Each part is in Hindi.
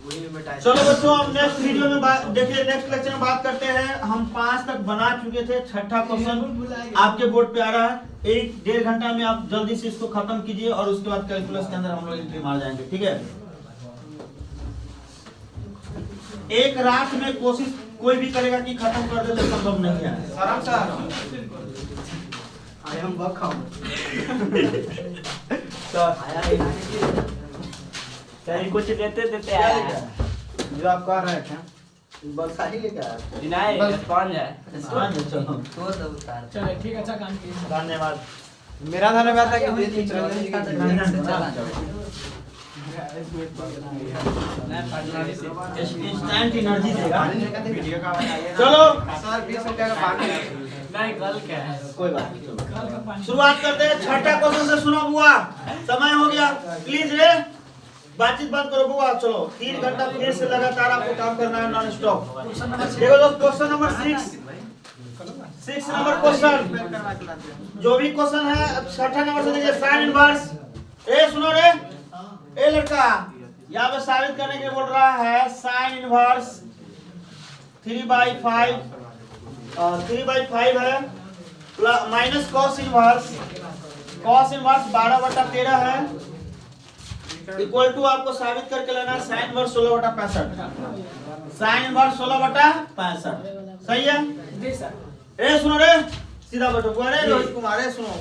चलो बच्चों, हम नेक्स्ट वीडियो में देखिए, नेक्स्ट लेक्चर में बात करते हैं। हम 5 तक बना चुके थे, छठा क्वेश्चन आपके बोर्ड पे आ रहा है। 1-1.5 घंटा में आप जल्दी से इसको खत्म कीजिए और उसके बाद कैलकुलस के अंदर हम लोग एंट्री मार जाएंगे, ठीक है। एक रात में कोशिश कोई भी करेगा कि खत्म कर दे, तो संभव नहीं है। कुछ देते जो आप कह रहे थे बक्सा ही लेके आया, स्पॉन्ज है। चलो ठीक, अच्छा काम किया, धन्यवाद। मेरा धन्यवाद था कि इंस्टेंट एनर्जी देगा। चलो सर 20 रुपया का पानी नहीं, कल क्या है? कोई बात नहीं, चलो कल का पानी। शुरुआत करते हैं। छठा क्वेश्चन से सुनो बुआ, समय हो गया, प्लीज रे बातचीत बंद करो बुआ। चलो 3 घंटा फिर से लगातार आपको काम करना है, नॉन स्टॉप। देखो दोस्त, क्वेश्चन नंबर 6 नंबर क्वेश्चन, जो भी क्वेश्चन है छठा नंबर से देखिए, साइन इनवर्स। ए सुनो रे, ए लड़का, यहाँ पे साबित करने के लिए बोल रहा है साइन इनवर्स 3/5 है माइनस कॉस इनवर्स 12/13 है, इक्वल टू आपको साबित करके लेना है साइन इनवर्स 16/65। साइन इनवर्स 16/65 सही है। जी सर। ए सुनो रे, सीधा बैठो। अरे रोहित कुमार, ए सुनो,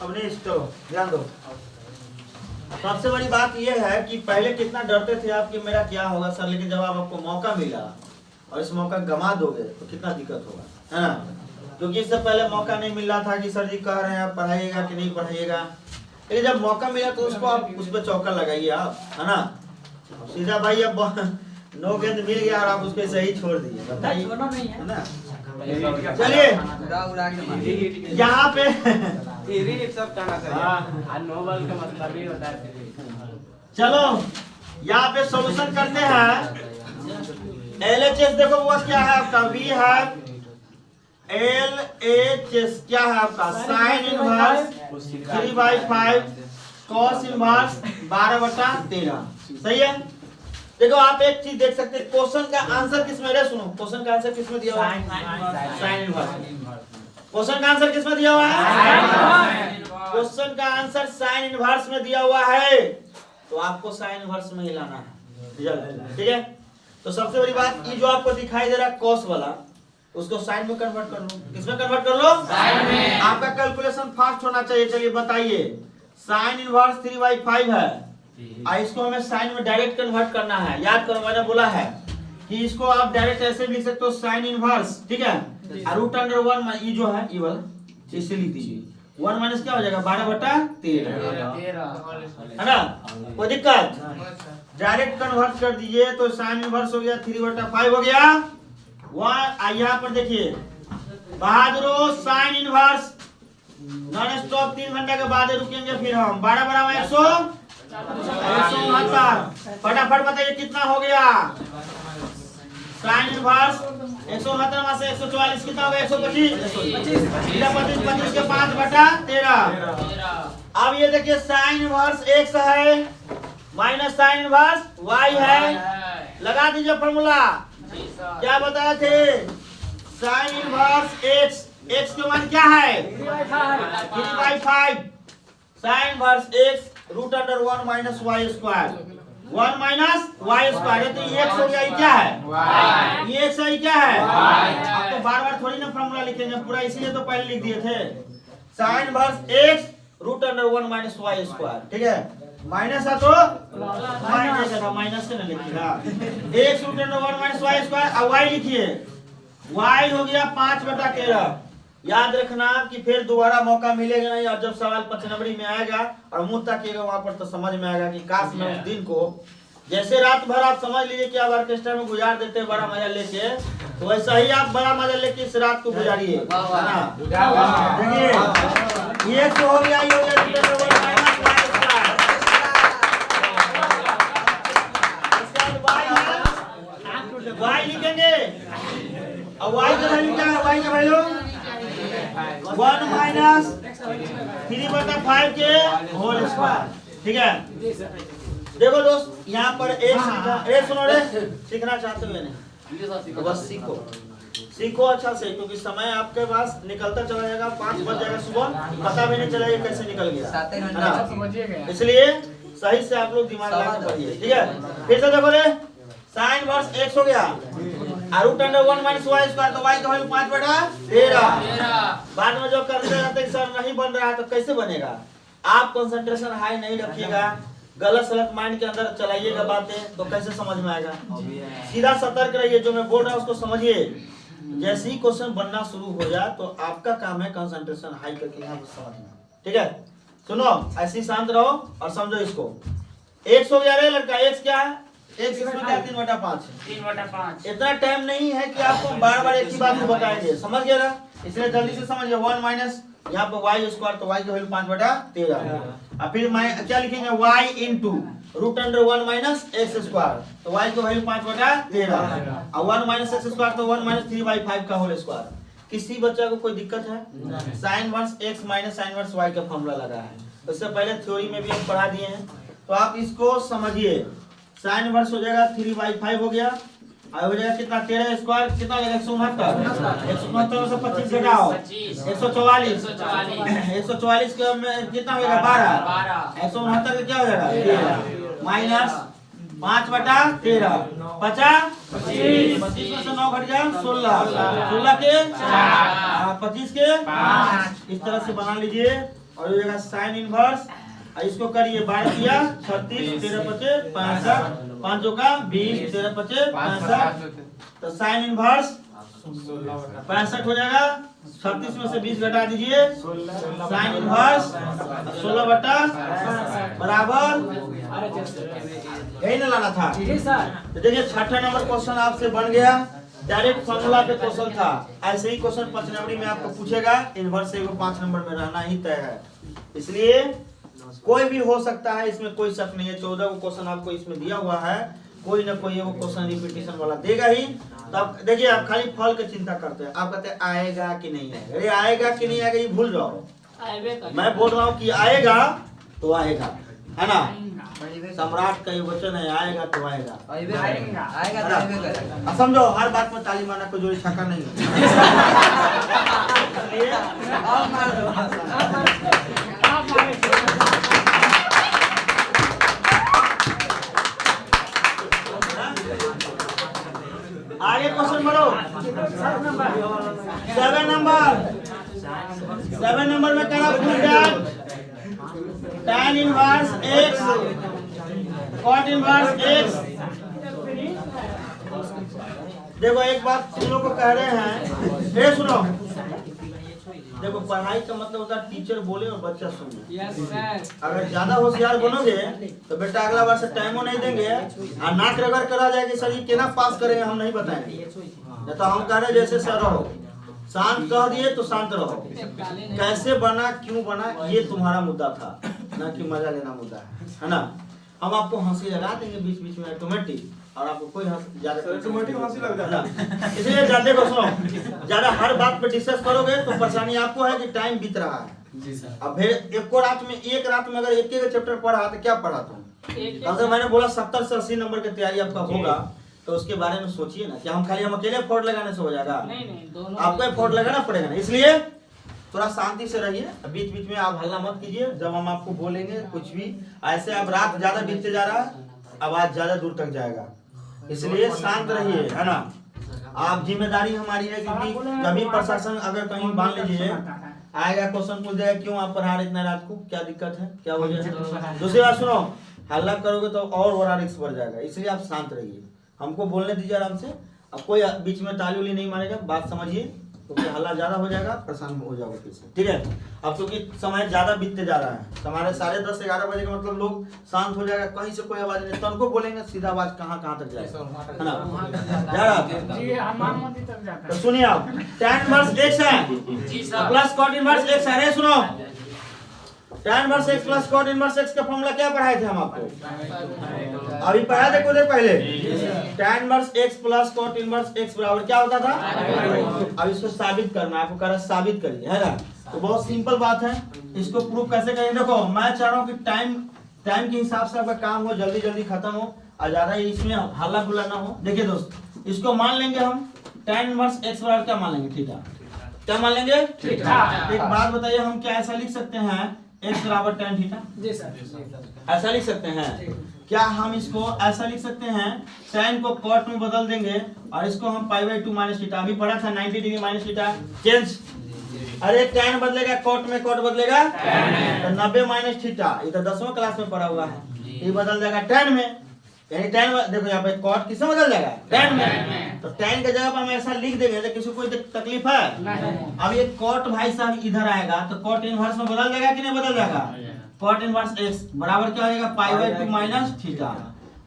अपने चलो ध्यान दो। सबसे बड़ी बात यह है कि पहले कितना डरते थे आप कि मेरा क्या होगा सर, लेकिन जब आपको मौका मिला और इस मौका गंवा दोगे तो कितना दिक्कत होगा, है ना। क्योंकि इससे पहले मौका नहीं मिल रहा था कि सर जी कह रहे हैं आप पढ़ाइएगा कि नहीं पढ़ाइएगा, लेकिन जब मौका मिला तो उसको आप उस पर चौका लगाइए आप, है ना। सीधा भाई अब 9 गेंद मिल गया और आप उसको सही छोड़ दिए, बताइए, छोड़ना नहीं है ना। चलिए यहाँ पे सब कहना चाहिए। नोबल का मतलब ही होता है। चलो यहाँ पे सॉल्यूशन करते हैं। LHS देखो वो क्या है आपका, V है, LHS क्या है आपका, साइन इनवर्स 3/5 कॉस इनवर्स 12/13 सही है। देखो आप एक चीज देख सकते हैं, क्वेश्चन का आंसर किसमें है, सुनो क्वेश्चन का आंसर किसमें दिया हुआ है, साइन इनवर्स। क्वेश्चन का आंसर किसमें दिया हुआ है, क्वेश्चन का आंसर साइन इनवर्स में दिया हुआ है, तो आपको साइन इनवर्स में ही लाना है, ठीक है। तो सबसे बड़ी बात, ये जो आपको दिखाई दे रहा है कॉस वाला, उसको साइन में कन्वर्ट कर लो। किसमें कन्वर्ट कर लो, साइन में। आपका कैलकुलेशन फास्ट होना चाहिए। चलिए बताइए, साइन इनवर्स 3/5 है, इसको हमें साइन में डायरेक्ट कन्वर्ट करना है। याद करो मैंने बोला है कि इसको आप डायरेक्ट ऐसे भी लिख सकते हो, साइन इनवर्स, ठीक है। √1 ये जो है ये वाला इससे लिख दीजिए, 1 माइनस क्या हो जाएगा 12/13 है ना। कोई दिक्कत, डायरेक्ट कन्वर्ट कर दीजिए तो साइन इनवर्स हो गया 3/5 हो गया। यहाँ पर देखिए बहादुरो, साइन इनवर्स नॉन स्टॉप 3 घंटे के बाद रुकेंगे फिर हम। 12 169 फटाफट बताइए कितना हो गया। साइन इनवर्स 169 में से 144 कितना हो गया, 125 25 के 5/13। अब ये देखिए साइन इनवर्स x है माइनस साइन इनवर्स y है, लगा दीजिए फॉर्मूला। क्या बताए थे, साइन इनवर्स x के मान क्या है 3/5, sine inverse x √1 minus y square 1 minus y square, तो ये x हो गया, ये क्या है ये x है, क्या है आप तो बार बार थोड़ी ना फॉर्मूला लिखेंगे पूरा, इसीलिए तो पहले लिख दिए थे। Sine inverse x √1 minus y square, ठीक है। माइनस है तो माइनस है, माइनस से ना लिखिएगा, x √1 माइनस y स्क्वायर, अब y लिखिए, y हो गया 5/13। याद रखना कि फिर दोबारा मौका मिलेगा नहीं, और जब सवाल 5 नंबरी में आएगा और मुंह ताकिएगा वहां पर, तो समझ में आएगा कि काश मैं उस दिन को, जैसे रात भर आप समझ लीजिए कि आप ऑर्केस्ट्रा में गुजार देते हैं बड़ा मजा लेके, तो वैसा ही आप बड़ा मजा लेके इस रात को गुजारिए। देखिए ये तो हो गया, ये हो गया y लिखेंगे। अब y का वैल्यू क्या है, y का वैल्यू 1 माइनस 3/5 के होल स्क्वायर, ठीक है। देखो दोस्त यहाँ पर एक सुनो रे, सीखना चाहते हो या नहीं? तो बस सीखो अच्छा से, क्योंकि समय आपके पास निकलता चला जाएगा, 5 बज जाएगा सुबह, पता भी नहीं चलेगा कैसे निकल गया। इसलिए सही से आप लोग दिमाग लगा के पढ़िए, ठीक है। फिर से देखो रे, साइन वर्स x हो गया, root under 1 minus y square, तो y का वैल्यू 5/13। बाद में जो करते रहते सर नहीं बन रहा है तो कैसे बनेगा? आप कंसंट्रेशन हाई नहीं रखिएगा, गलत सलत माइंड के अंदर चलाइएगा बातें, तो कैसे समझ में आएगा? सीधा सतर्क रहिए, जो मैं बोल रहा हूँ उसको समझिए। जैसे ही क्वेश्चन बनना शुरू हो जाए तो आपका काम है कंसंट्रेशन हाई करके यहाँ पर समझना, ठीक है। सुनो, ऐसे शांत रहो और समझो इसको। x हो गया रे लड़का, x क्या है? x इसमें क्या 3/5 है। 3/5। इतना टाइम नहीं है कि आपको बार-बार एक ही बात को बताएंगे, समझ गए ना? इसलिए जल्दी से समझिए। 1 माइनस यहाँ पर y स्क्वायर, तो y की वैल्यू 5/13। अब फिर क्या लिखेंगे? y into root under 1 minus x square, तो y की वैल्यू 5/13। और 1 माइनस x स्क्वायर तो 1 माइनस 3/5 का होल स्क्वायर। किसी बच्चा को कोई दिक्कत है? Sine verse x minus sine verse y का फॉर्मूला लगा है, उससे पहले थ्योरी में भी हम पढ़ा दिए हैं, तो आप इसको समझिए। साइन वर्स हो जाएगा 3/5 हो गया, और हो जाएगा कितना? 13 स्क्वायर कितना हो जाएगा? 169। 169 में से 25 घटाओ 144। 144 के में कितना हो जाएगा? 12। 169 का क्या हो जाएगा? माइनस 5/13, 25 में से 9 घट गया 16, 16 के 25 के 5। इस तरह से बना लीजिए और हो जाएगा साइन इनवर्स। इसको करिए, 12 किया 36, 13 पचे 65, 5 का 20, 13 पचे 65, तो साइन इनवर्स 65 हो जाएगा। 36 में से 20 घटा दीजिए, साइन इनवर्स 16 बराबर, यही ना लाना था। तो देखिए छठा नंबर क्वेश्चन आपसे बन गया, डायरेक्ट फॉर्मूला पे क्वेश्चन था। ऐसे ही क्वेश्चन 5 नंबर में आपको पूछेगा, इनवर्स से 5 नंबर में रहना ही तय है, इसलिए कोई भी हो सकता है, इसमें कोई शक नहीं है। 14 को क्वेश्चन आपको इसमें दिया हुआ है, कोई ना कोई वो क्वेश्चन रिपीटेशन वाला देगा ही। तो आप देखिए, आप खाली फल की चिंता करते हैं, आप कहते हैं आएगा कि नहीं आएगा। अरे आएगा कि नहीं आएगा ये भूल जाओ, मैं बोल रहा हूँ कि आएगा तो आएगा, है ना? सम्राट का ये वचन है, आएगा तो आएगा, आएगा। समझो, हर बात में ताली मारना कोई जोड़ी छक्का नहीं आगे क्वेश्चन बढ़ो। 7 नंबर में कह रहा tan inverse x cot inverse x। देखो एक बात तुम लोग को कह रहे हैं, ये सुनो, देखो पढ़ाई का मतलब होता है टीचर बोले और बच्चा सुने। अगर ज्यादा होशियार बनोगे तो बेटा अगला बार से टाइमो नहीं देंगे और नाक रगड़ करा जाएगी, सर ये केना पास करेंगे हम नहीं बताएंगे। तो हम कह रहे जैसे सर रहो, शांत कह दिए तो शांत रहो। कैसे बना, क्यों बना, ये तुम्हारा मुद्दा था, ना कि मजा लेना मुद्दा है ना? हम आपको हंसी लगा देंगे बीच बीच में ऑटोमेटिक, और आपको कोई ज्यादा ऑटोमेटिक हंसी लग जाता है। इसलिए ज्यादा को सुनो, ज्यादा हर बात पे डिस्कस करोगे तो परेशानी आपको है कि टाइम बीत रहा है जी सर। अब फिर एक रात में अगर एक चैप्टर पढ़ा तो क्या पढ़ा तुम? अगर मैंने बोला 70 से 80 नंबर की तैयारी आपका होगा तो उसके बारे में सोचिए ना, कि हम खाली हम अकेले एफर्ट लगाने से हो जाएगा? नहीं, दोनों आपको एफर्ट लगाना पड़ेगा ना। इसलिए थोड़ा शांति से रहिए, बीच बीच में आप हल्ला मत कीजिए। जब हम आपको बोलेंगे कुछ भी ऐसे, अब रात ज्यादा बीतते जा रहा है, आवाज ज्यादा दूर तक जाएगा, इसलिए शांत रहिए, है ना? आप जिम्मेदारी हमारी है कि कभी प्रशासन अगर कहीं मान लीजिए आएगा क्वेश्चन पूछ देगा क्यों आप पढ़ा रहे इतना रात को, क्या दिक्कत है, क्या वजह है? दूसरी बात सुनो, हल्ला करोगे तो और बड़ा रिस्क बढ़ जाएगा, इसलिए आप शांत रहिए, हमको बोलने दीजिए आराम से। अब कोई बीच में ताली उली नहीं मारेगा, बात समझिए, क्योंकि हल्ला ज्यादा हो जाएगा, परेशान हो जाओगे फिर से, ठीक है? अब क्योंकि समय ज्यादा बीतते जा रहा है, हमारे 10:30-11 बजे का मतलब लोग शांत हो जाएगा, कहीं से कोई आवाज नहीं, तनको बोलेंगे सीधा आवाज कहाँ तक जाएगा, है ना? जा रहा है तो सुनिए आप, tan इनवर्स x है प्लस cot इनवर्स x है। सुनो, tan inverse x plus cot inverse x का फॉर्मूला क्या पढ़ाए थे हम आपको? अभी पढ़ा थे कुछ देर पहले। tan inverse x plus cot inverse x बराबर क्या होता था? अब इसको साबित करना, आपको कह रहा साबित करिए, है ना? तो बहुत सिंपल बात है, इसको प्रूफ कैसे करेंगे? देखो मैं चाह रहा हूँ कि टाइम के हिसाब से आपका काम हो, जल्दी जल्दी खत्म हो और ज्यादा इसमें हल्ला गुल्ला ना हो। देखिए दोस्त, इसको मान लेंगे हम tan इनवर्स x बराबर क्या मान लेंगे, थीटा। क्या मान लेंगे, थीटा। एक बात बताइए, हम क्या ऐसा लिख सकते हैं x बराबर tan थीटा? जी सर। ऐसा लिख सकते हैं। क्या हम इसको ऐसा लिख सकते हैं, tan को cot में बदल देंगे और इसको हम π/2 माइनस थीटा, अभी पढ़ा था 90 डिग्री माइनस थीटा चेंज। अरे tan बदलेगा cot में, cot बदलेगा तो 90 माइनस थीटा, ये तो 10वां क्लास में पढ़ा हुआ है। ये बदल जाएगा tan में, यानी tan देखो यहाँ पे cot किसमें बदल जाएगा, tan में। तो tan के जगह पर हम ऐसा लिख देंगे तो किसी को कोई तकलीफ है? अब ये cot भाई साहब इधर आएगा तो cot इनवर्स में बदल जाएगा कि नहीं बदल जाएगा? cot इनवर्स x बराबर क्या हो जाएगा, π/2 माइनस थीटा।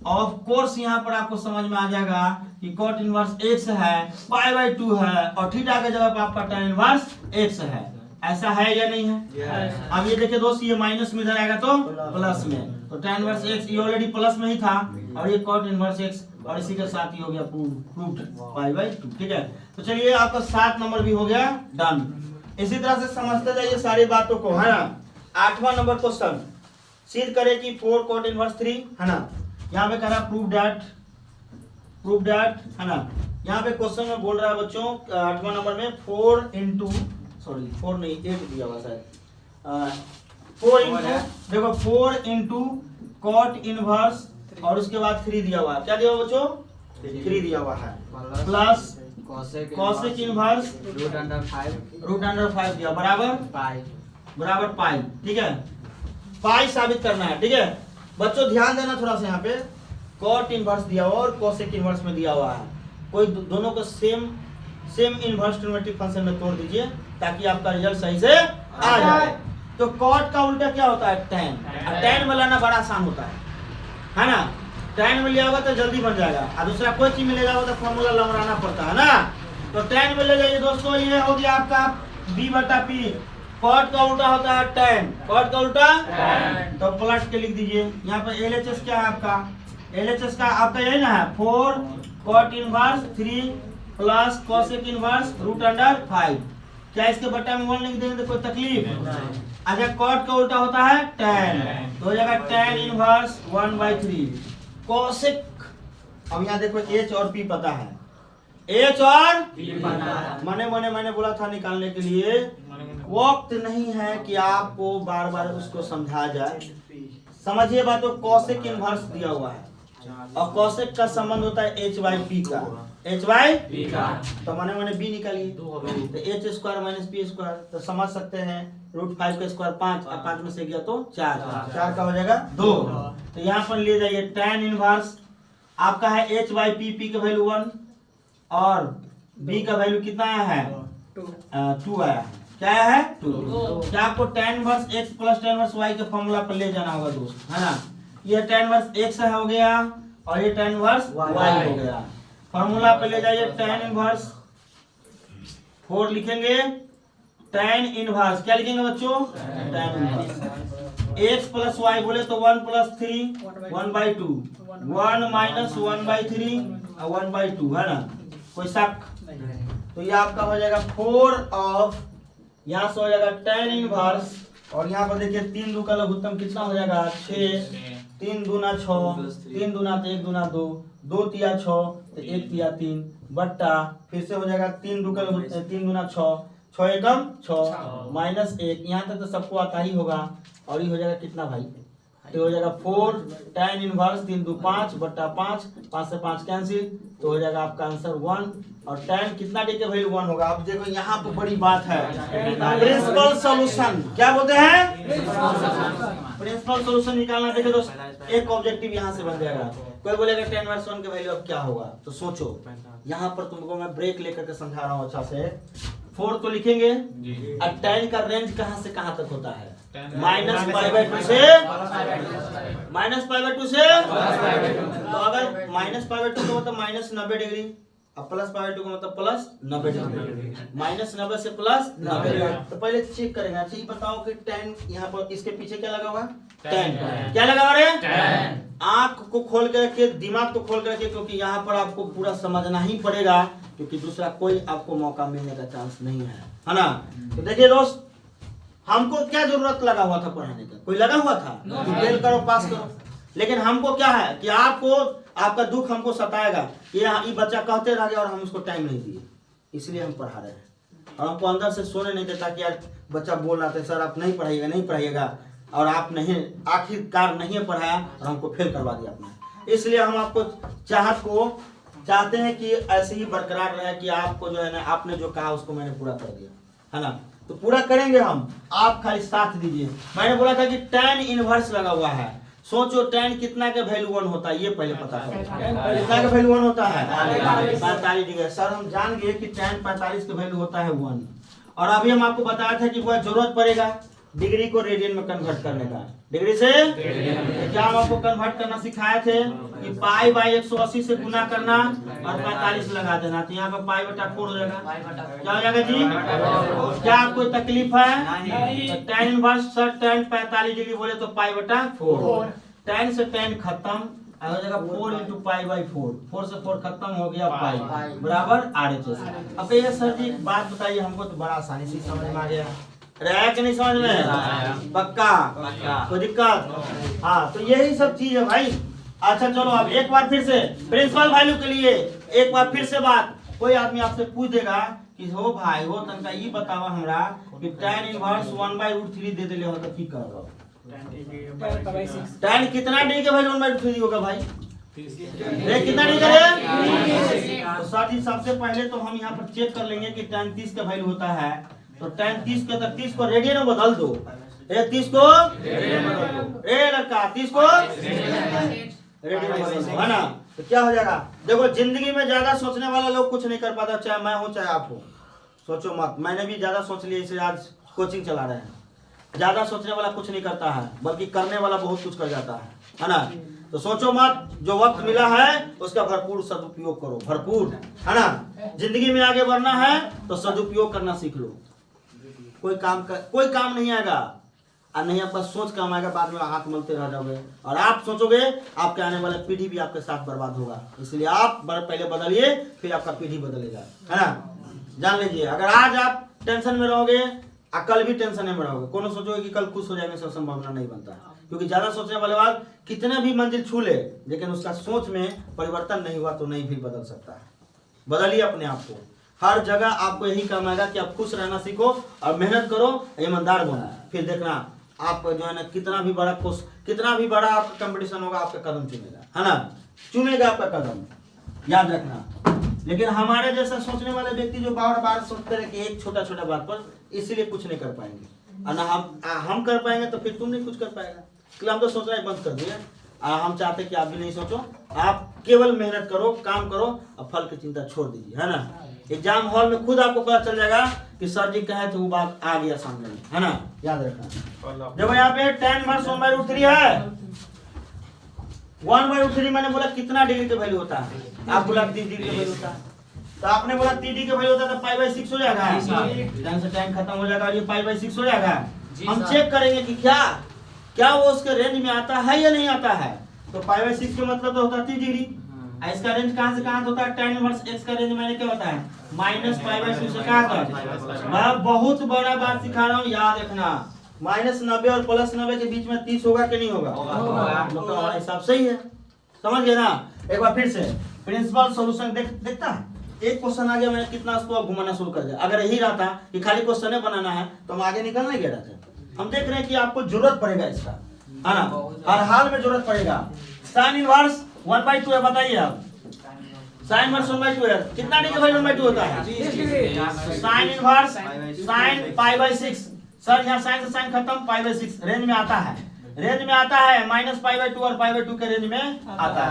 ऑफ कोर्स यहाँ पर आपको समझ में आ जाएगा कि cot इनवर्स x है, π/2 है और थीटा के जगह पर आपका tan इनवर्स x है। ऐसा है या नहीं है? अब ये देखिए दोस्त, ये माइनस में इधर आएगा तो प्लस में, तो tan इनवर्स x ये ऑलरेडी प्लस में ही था और ये cot इनवर्स x और इसी के साथ ही हो गया प्रूव्ड π/2। ठीक है, तो चलिए आपका 7 नंबर भी हो गया डन। इसी तरह से समझते जाइए सारी बातों को, है ना। 8वां नंबर क्वेश्चन, सिद्ध करे कि 4 cot इनवर्स 3, है ना। यहाँ पे कह रहा प्रूव दैट, है ना। यहाँ पे क्वेश्चन में बोल रहा है बच्चों 8वां नंबर में 4 नहीं 8 दिया हुआ शायद, 4 इंटू देखो 4 इंटू cot इनवर्स और उसके बाद 3 दिया हुआ है। क्या दिया हुआ बच्चों, 3 दिया हुआ है, प्लस cosec इनवर्स √5 दिया बराबर पाई। ठीक है, पाई साबित करना है। ठीक है बच्चों, ध्यान देना थोड़ा सा, यहाँ पे cot इनवर्स दिया हुआ और cosec इनवर्स में दिया हुआ है। कोई दोनों को सेम इनवर्स ट्रिग्नोमेट्रिक फंक्शन में तोड़ दीजिए ताकि आपका रिजल्ट सही से आ जाए। तो cot का उल्टा क्या होता है, tan। tan में लाना बड़ा आसान होता है ना। tan में लिया होगा तो जल्दी बन जाएगा और दूसरा कोई चीज में ले जाओगे तो फॉर्मूला लंबराना पड़ता है ना। तो tan में ले जाइए दोस्तों, ये हो गया आपका b/p। cot का उल्टा होता है tan, cot का उल्टा तो पलट के लिख दीजिए। यहाँ पे LHS क्या है आपका, LHS का आपका यही ना है 4 cot inverse 3 plus cosec inverse √5। क्या इसके बट्टा में 1 लिख देंगे तो कोई तकलीफ? अच्छा, cot का उल्टा होता है tan, तो हो जाएगा tan इनवर्स 1/3 cosec। अब यहाँ देखो h और p पता है, h और मैंने बोला था निकालने के लिए, वक्त नहीं है कि आपको बार बार उसको समझाया जाए। समझिए बात, तो cosec इनवर्स दिया हुआ है और cosec का संबंध होता है h/p का, h/p का, तो मैंने b निकालिए तो h² माइनस p², तो समझ सकते हैं √5 का स्क्वायर 5 और 5 में से गया तो 4 का हो जाएगा 2। तो यहाँ पर ले जाइए tan इनवर्स आपका है h/p, p का वैल्यू 1 और b का वैल्यू कितना आया है 2 आया है। क्या है 2। क्या आपको tan inverse x plus tan inverse y के फॉर्मूला पर ले जाना होगा दोस्त, है ना। ये tan इनवर्स x हो गया और ये tan इनवर्स y हो गया। फॉर्मूला पे ले जाइए, tan इनवर्स 4 लिखेंगे, tan इनवर्स क्या लिखेंगे बच्चों, tan inverse x plus y बोले तो 1 प्लस 3 1/2, 1 माइनस 1/3 और 1/2, है ना। कोई शक? तो ये आपका हो जाएगा 4 ऑफ, यहाँ से हो जाएगा tan इनवर्स और यहाँ पर देखिए 3 2 का लघुत्तम कितना हो जाएगा 6, 3 दूना 6, 3 दूना 1 दूना 2, 2 तिया 6 तो 1 तिया 3 बट्टा फिर से हो जाएगा 3 2 का 3 दूना 6, 6 एकम 6 माइनस 1, यहाँ तक तो सबको आता ही होगा और ये हो जाएगा कितना भाई, तो हो जाएगा 4 tan इनवर्स 3 2 5 बट्टा 5, 5 से 5 कैंसिल, तो हो जाएगा आपका आंसर 1 और tan कितना डी के वैल्यू 1 होगा। अब देखो यहाँ पर बड़ी बात है, प्रिंसिपल सॉल्यूशन क्या बोलते हैं, प्रिंसिपल सॉल्यूशन निकालना। देखो दोस्त, एक ऑब्जेक्टिव यहाँ से बन जाएगा। कोई बोलेगा tan इनवर्स 1 का वैल्यू अब क्या होगा, तो सोचो, यहाँ पर तुमको मैं ब्रेक लेकर के समझा रहा हूँ अच्छा से। 4 तो लिखेंगे और tan का रेंज कहाँ से कहाँ तक होता है, -π/2 से -π/2 से, तो अगर -π/2 का मतलब -90 डिग्री और +π/2 का मतलब +90 डिग्री, -90 से +90। तो पहले चेक करेंगे। अच्छा ये बताओ कि tan यहाँ पर इसके पीछे क्या लगा हुआ, tan क्या लगा हुआ है, आंख को खोल के रखिए, दिमाग को खोल के रखिए, क्योंकि यहाँ पर आपको पूरा समझना ही पड़ेगा, क्योंकि दूसरा कोई आपको मौका मिलने का चांस नहीं है ना। तो देखिए दोस्त, हमको क्या जरूरत लगा हुआ था पढ़ाने का? कोई लगा हुआ था कि फेल करो पास करो? लेकिन हमको क्या है कि आपको आपका दुख हमको सताएगा, ये बच्चा कहते रह गया और हम उसको टाइम नहीं दिए, इसलिए हम पढ़ा रहे हैं। और हमको अंदर से सोने नहीं देता कि यार बच्चा बोल रहा था सर आप नहीं पढ़ाइएगा नहीं पढ़ाइएगा, और आप नहीं आखिरकार नहीं पढ़ाया और हमको फेल करवा दिया आपने। इसलिए हम आपको चाहते हैं कि ऐसे ही बरकरार रहे कि आपको जो है ना आपने जो कहा उसको मैंने पूरा कर दिया है ना, तो पूरा करेंगे हम, आप खाली साथ दीजिए। मैंने बोला था कि tan इनवर्स लगा हुआ है, सोचो tan कितना के वैल्यू 1 होता है, ये पहले पता करो कितना का वैल्यू 1 होता है 45 डिग्री। सर हम जान गए कि tan 45 का वैल्यू होता है 1, और अभी हम आपको बताया था कि वह जरूरत पड़ेगा डिग्री को रेडियन में कन्वर्ट करने का, डिग्री से क्या हम आपको कन्वर्ट करना सिखाए थे कि पाई बाई 180 से गुना करना और 45 लगा देना, तो यहाँ पे पाई बटा 4 हो जाएगा। क्या हो जाएगा जी? क्या आपको तकलीफ है? तो tan inverse sir tan 45 degree बोले तो पाई बटा 4, tan से tan खत्म हो जाएगा 4 × पाई बाई 4, 4 से 4 खत्म हो गया पाई बराबर RHS। अब ये सर जी एक बात बताइए, हमको तो बड़ा आसानी से समझ में आ गया, रहा कि नहीं समझ में? पक्का? कोई दिक्कत? हाँ, तो यही सब चीज है भाई। अच्छा चलो अब एक बार फिर से प्रिंसिपल वैल्यू के लिए एक बार फिर से बात, कोई आदमी आपसे पूछ देगा कि हो भाई हो तनका ये बतावा हमरा कि tan इनवर्स 1/√3 दे देले हो तो की करब? tan कितना डिग्री के वैल्यू 1/√3 होगा भाई? ये कितना डिग्री करे? तो सर जी सबसे पहले तो हम यहाँ पर चेक कर लेंगे कि tan 30 का वैल्यू होता है, तो tan 30 के तक 30 को रेडियन में बदल दो, 30 को लड़का 30 को रेडियन में बदल दो, है ना? तो क्या हो जाएगा? देखो जिंदगी में ज्यादा सोचने वाला लोग कुछ नहीं कर पाता, चाहे मैं हूँ चाहे आप हो, सोचो मत। मैंने भी ज्यादा सोच लिया, इसलिए आज कोचिंग चला रहे हैं। ज्यादा सोचने वाला कुछ नहीं करता है, बल्कि करने वाला बहुत कुछ कर जाता है ना? तो सोचो मत, जो वक्त मिला है उसका भरपूर सदुपयोग करो, भरपूर, है ना? जिंदगी में आगे बढ़ना है तो सदुपयोग करना सीख लो। कोई काम नहीं आएगा और नहीं आपका सोच काम आएगा, बाद में हाथ मलते रह जाओगे और आप सोचोगे आपके आने वाला पीढ़ी भी आपके साथ बर्बाद होगा। इसलिए आप पहले बदलिए, फिर आपका पीढ़ी बदलेगा, है ना? जान लीजिए, अगर आज आप टेंशन में रहोगे और कल भी टेंशन में रहोगे, कोनो सोचोगे कि कल खुश हो जाएंगे, सब संभावना नहीं बनता है। क्योंकि ज्यादा सोचने वाले बाद कितने भी मंजिल छू ले, लेकिन उसका सोच में परिवर्तन नहीं हुआ तो नहीं भी बदल सकता है। बदलिए अपने आप को, हर जगह आपको यही काम आएगा कि आप खुश रहना सीखो और मेहनत करो, ईमानदार बनो। फिर देखना आप जो है ना कितना भी बड़ा आपका कंपटीशन होगा, आपका कदम चुनेगा, है ना? चुनेगा आपका कदम, याद रखना। लेकिन हमारे जैसा सोचने वाले व्यक्ति जो बार बार सोचते रहे कि एक छोटा छोटा बात पर, इसीलिए कुछ नहीं कर पाएंगे। और ना हम कर पाएंगे तो फिर तुम नहीं कुछ कर पाएगा, इसलिए हम तो सोचना ही बंद कर दिए। हम चाहते कि आप भी नहीं सोचो, आप केवल मेहनत करो, काम करो और फल की चिंता छोड़ दीजिए, है ना? एग्जाम हॉल में खुद आपको पता चल जाएगा कि सर जी कहे तो वो बात आ गया सामने, है ना? याद रखना। जब यहाँ पे tan इनवर्स 1/√3 है, 1/√3 मैंने बोला कितना डिग्री का वैल्यू होता है? आप बोला 30 डिग्री का वैल्यू होता है, तो आपने बोला 30 डिग्री का वैल्यू होता है तो π/6 हो जाएगा, tan से tan खत्म हो जाएगा, ये π/6 हो जाएगा। हम चेक करेंगे कि क्या वो उसके रेंज में आता है या नहीं आता है। तो π/6 का मतलब तो होता है 30 डिग्री। इसका रेंज कहां से कहां होता है? tan इनवर्स x का रेंज मैंने क्या होता है? -π/2 से कहां तक? मैं बहुत बड़ा बात सिखा रहा हूँ, याद रखना। -90 और +90 के बीच में 30 होगा कि नहीं होगा? मतलब हमारा हिसाब सही है, समझ गए ना? एक बार फिर से प्रिंसिपल सॉल्यूशन देखता है। एक क्वेश्चन आ गया, मैंने कितना उसको घुमाना शुरू कर दिया। अगर यही रहता कि खाली क्वेश्चन बनाना है तो हम आगे निकल नहीं गए रहते। हम देख रहे हैं कि आपको जरूरत पड़ेगा इसका, है ना? हर हाल में जरूरत पड़ेगा। sin इनवर्स 1/2 है, बताइए आप। sin इनवर्स 1/2 है, कितना डिग्री का 1/2 होता है? sin inverse sin π/6। सर यहाँ sin से sin खत्म, π/6 रेंज में आता है, रेंज में आता है, -π/2 और π/2 के रेंज में आता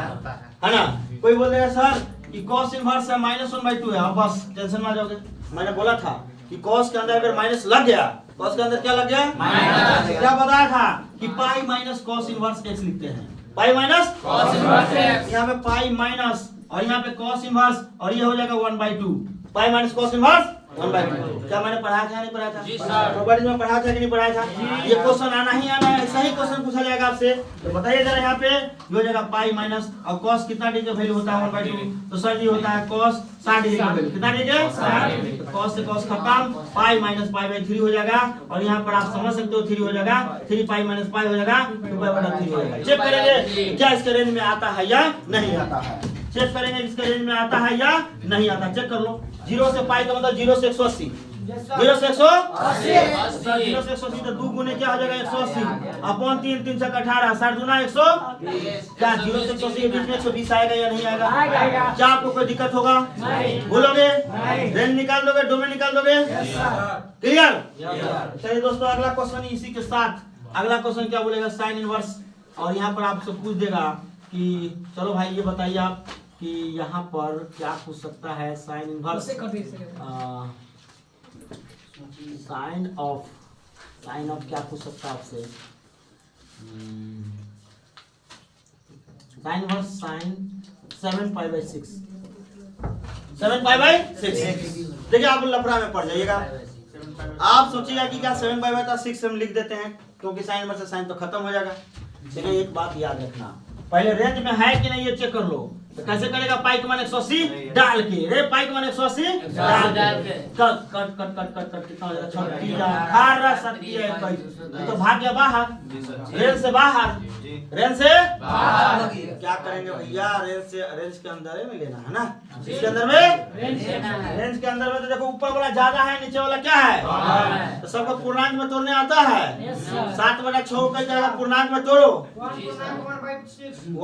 है ना? कोई बोल देगा सर कि cos इनवर्स है -1/2 है, बस टेंशन में आ जाओगे। मैंने बोला था कि cos के अंदर अगर माइनस लग गया, cos के अंदर क्या लग गया? माइनस। क्या बताया था कि pi minus cos inverse x लिखते हैं, pi minus cos inverse x, यहाँ पे पाई माइनस और यहाँ पे cos इनवर्स, और ये हो जाएगा 1/2, पाई माइनस cos इनवर्स 1/2। क्या मैंने पढ़ाया था नहीं पढ़ाया था? जी सर। प्रोबेबिलिटी में पढ़ाया था कि नहीं पढ़ाया था? ये क्वेश्चन आना ही आना है, सही क्वेश्चन पूछा जाएगा आपसे। तो बताइए जरा यहाँ पे ये हो जाएगा पाई माइनस और cos कितना डिग्री का वैल्यू होता है 1/2? तो सर जी होता है cos 60 डिग्री का वैल्यू। कितना डिग्री? 60। cos से cos खत्म, पाई माइनस पाई/3 हो जाएगा और यहाँ पर आप समझ सकते हो 3 हो जाएगा, 3 पाई माइनस पाई हो जाएगा, 2π/3 हो जाएगा। चेक करेंगे क्या इसके रेंज में आता है या नहीं आता है। चेक करेंगे इसके रेंज में आता है या नहीं आता। चेक कर लो। 0 से पाई का मतलब 0 से 180, 0 से 180, 0 से 180 तो 2 गुने क्या हो जाएगा 180 अपॉन 3, 3 से 18, 60 दूना 120। क्या 0 से 180 के बीच में 120 आएगा या नहीं आएगा? क्या आपको कोई दिक्कत होगा? बोलोगे? रेंज निकाल दोगे, डोमेन निकाल दोगे? क्लियर? चलिए दोस्तों अगला क्वेश्चन इसी के साथ अगला क्वेश्चन क्या बोलेगा साइन इनवर्स। और यहाँ पर आपसे पूछ देगा कि चलो भाई ये बताइए आप कि यहाँ पर क्या पूछ सकता है साइन इनवर्स साइन ऑफ क्या पूछ सकता है आपसे साइन इनवर्स साइन 7π/6 देखिए आप लफड़ा में पड़ जाइएगा। आप सोचिएगा कि क्या 7π/6 हम लिख देते हैं क्योंकि साइन इनवर्स से साइन तो खत्म हो जाएगा। लेकिन एक बात याद रखना पहले रेंज में है कि नहीं ये चेक कर लो। तो कैसे करेगा पाई के मान 180 डाल के रे पाई के मान 180 डाल के cut cut cut cut cut cut कितना हो जाएगा 36 18 27 तो भाग गया बाहर रेंज से बाहर रेंज से बाहर क्या करेंगे भैया रेंज के अंदर में लेना है ना। इसके अंदर में रेंज के अंदर में तो देखो ऊपर वाला ज्यादा है नीचे वाला क्या है तो सबको पूर्णांक में तोड़ने आता है। 7/6 का जगह पूर्णांक में तोड़ो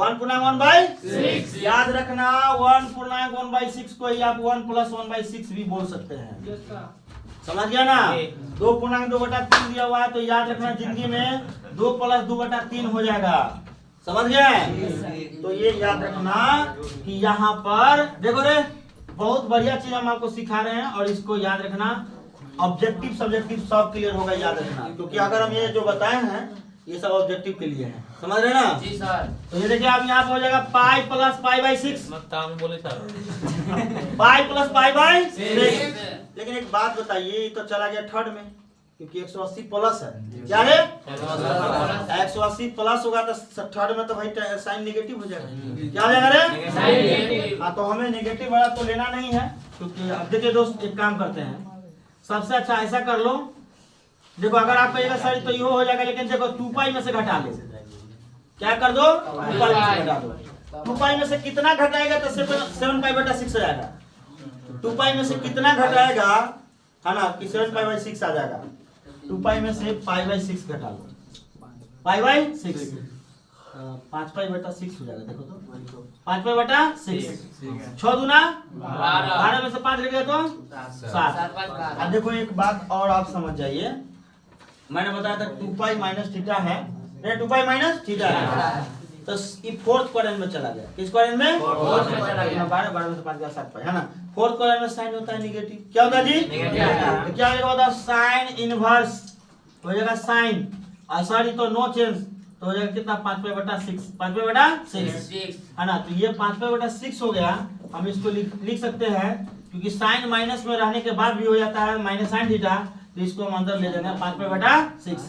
1/6 याद रखना 1/1/6 को ही आप 1 + 1/6 भी बोल सकते हैं। समझ गया ना। 2.2/3 दिया हुआ है तो याद रखना जिंदगी में 2 + 2/3 हो जाएगा। समझ गए। तो ये याद रखना कि यहाँ पर देखो रे बहुत बढ़िया चीज हम आपको सिखा रहे हैं और इसको याद रखना ऑब्जेक्टिव सब्जेक्टिव सब क्लियर होगा याद रखना क्योंकि अगर हम ये जो बताए हैं ये सब ऑब्जेक्टिव के लिए है। समझ रहे ना जी सर। तो ये देखिए आप यहाँ पे हो जाएगा पाई + पाई/6 बोले सर पाई + पाई/6। लेकिन एक बात बताइए ये तो चला गया थर्ड में क्योंकि 180 प्लस है क्या है 180 प्लस होगा तो थर्ड में तो भाई साइन नेगेटिव हो जाएगा। क्या हो जाएगा रे हाँ तो हमें नेगेटिव वाला तो लेना नहीं है क्योंकि अब देखिए दोस्त एक काम करते हैं सबसे अच्छा ऐसा कर लो देखो अगर आप कहिएगा सर तो ये हो जाएगा लेकिन देखो 2π में से घटा लो क्या कर दो 2π में से घटा दो 2π में से कितना घटाएगा तो 7π/6 आ जाएगा। 2π में से कितना घटाएगा है ना कि 7π/6 आ जाएगा। 2π में से π/6 घटा लो π/6 5π/6 हो जाएगा। देखो तो 5π/6 6 दूना 12 में से 5 घट गया तो 7। अब देखो एक बात और आप समझ जाइए मैंने बताया था 2π - थीटा है 2π - थीटा है तो ये फोर्थ क्वाड्रेंट में चला गया। किस क्वाड्रेंट में 12 में से 5 गया 7π है ना। फोर्थ क्वाड्रेंट में साइन होता है नेगेटिव। क्या होता है जी नेगेटिव। तो क्या हो जाएगा साइन इनवर्स हो जाएगा साइन सॉरी तो नो चेंज तो हो जाएगा कितना 5π/6 5π/6 है ना। तो ये 5π/6 हो गया। हम इसको लिख सकते हैं क्योंकि साइन माइनस में रहने के बाद भी हो जाता है माइनस साइन थीटा तो इसको हम अंदर ले लेंगे 5π/6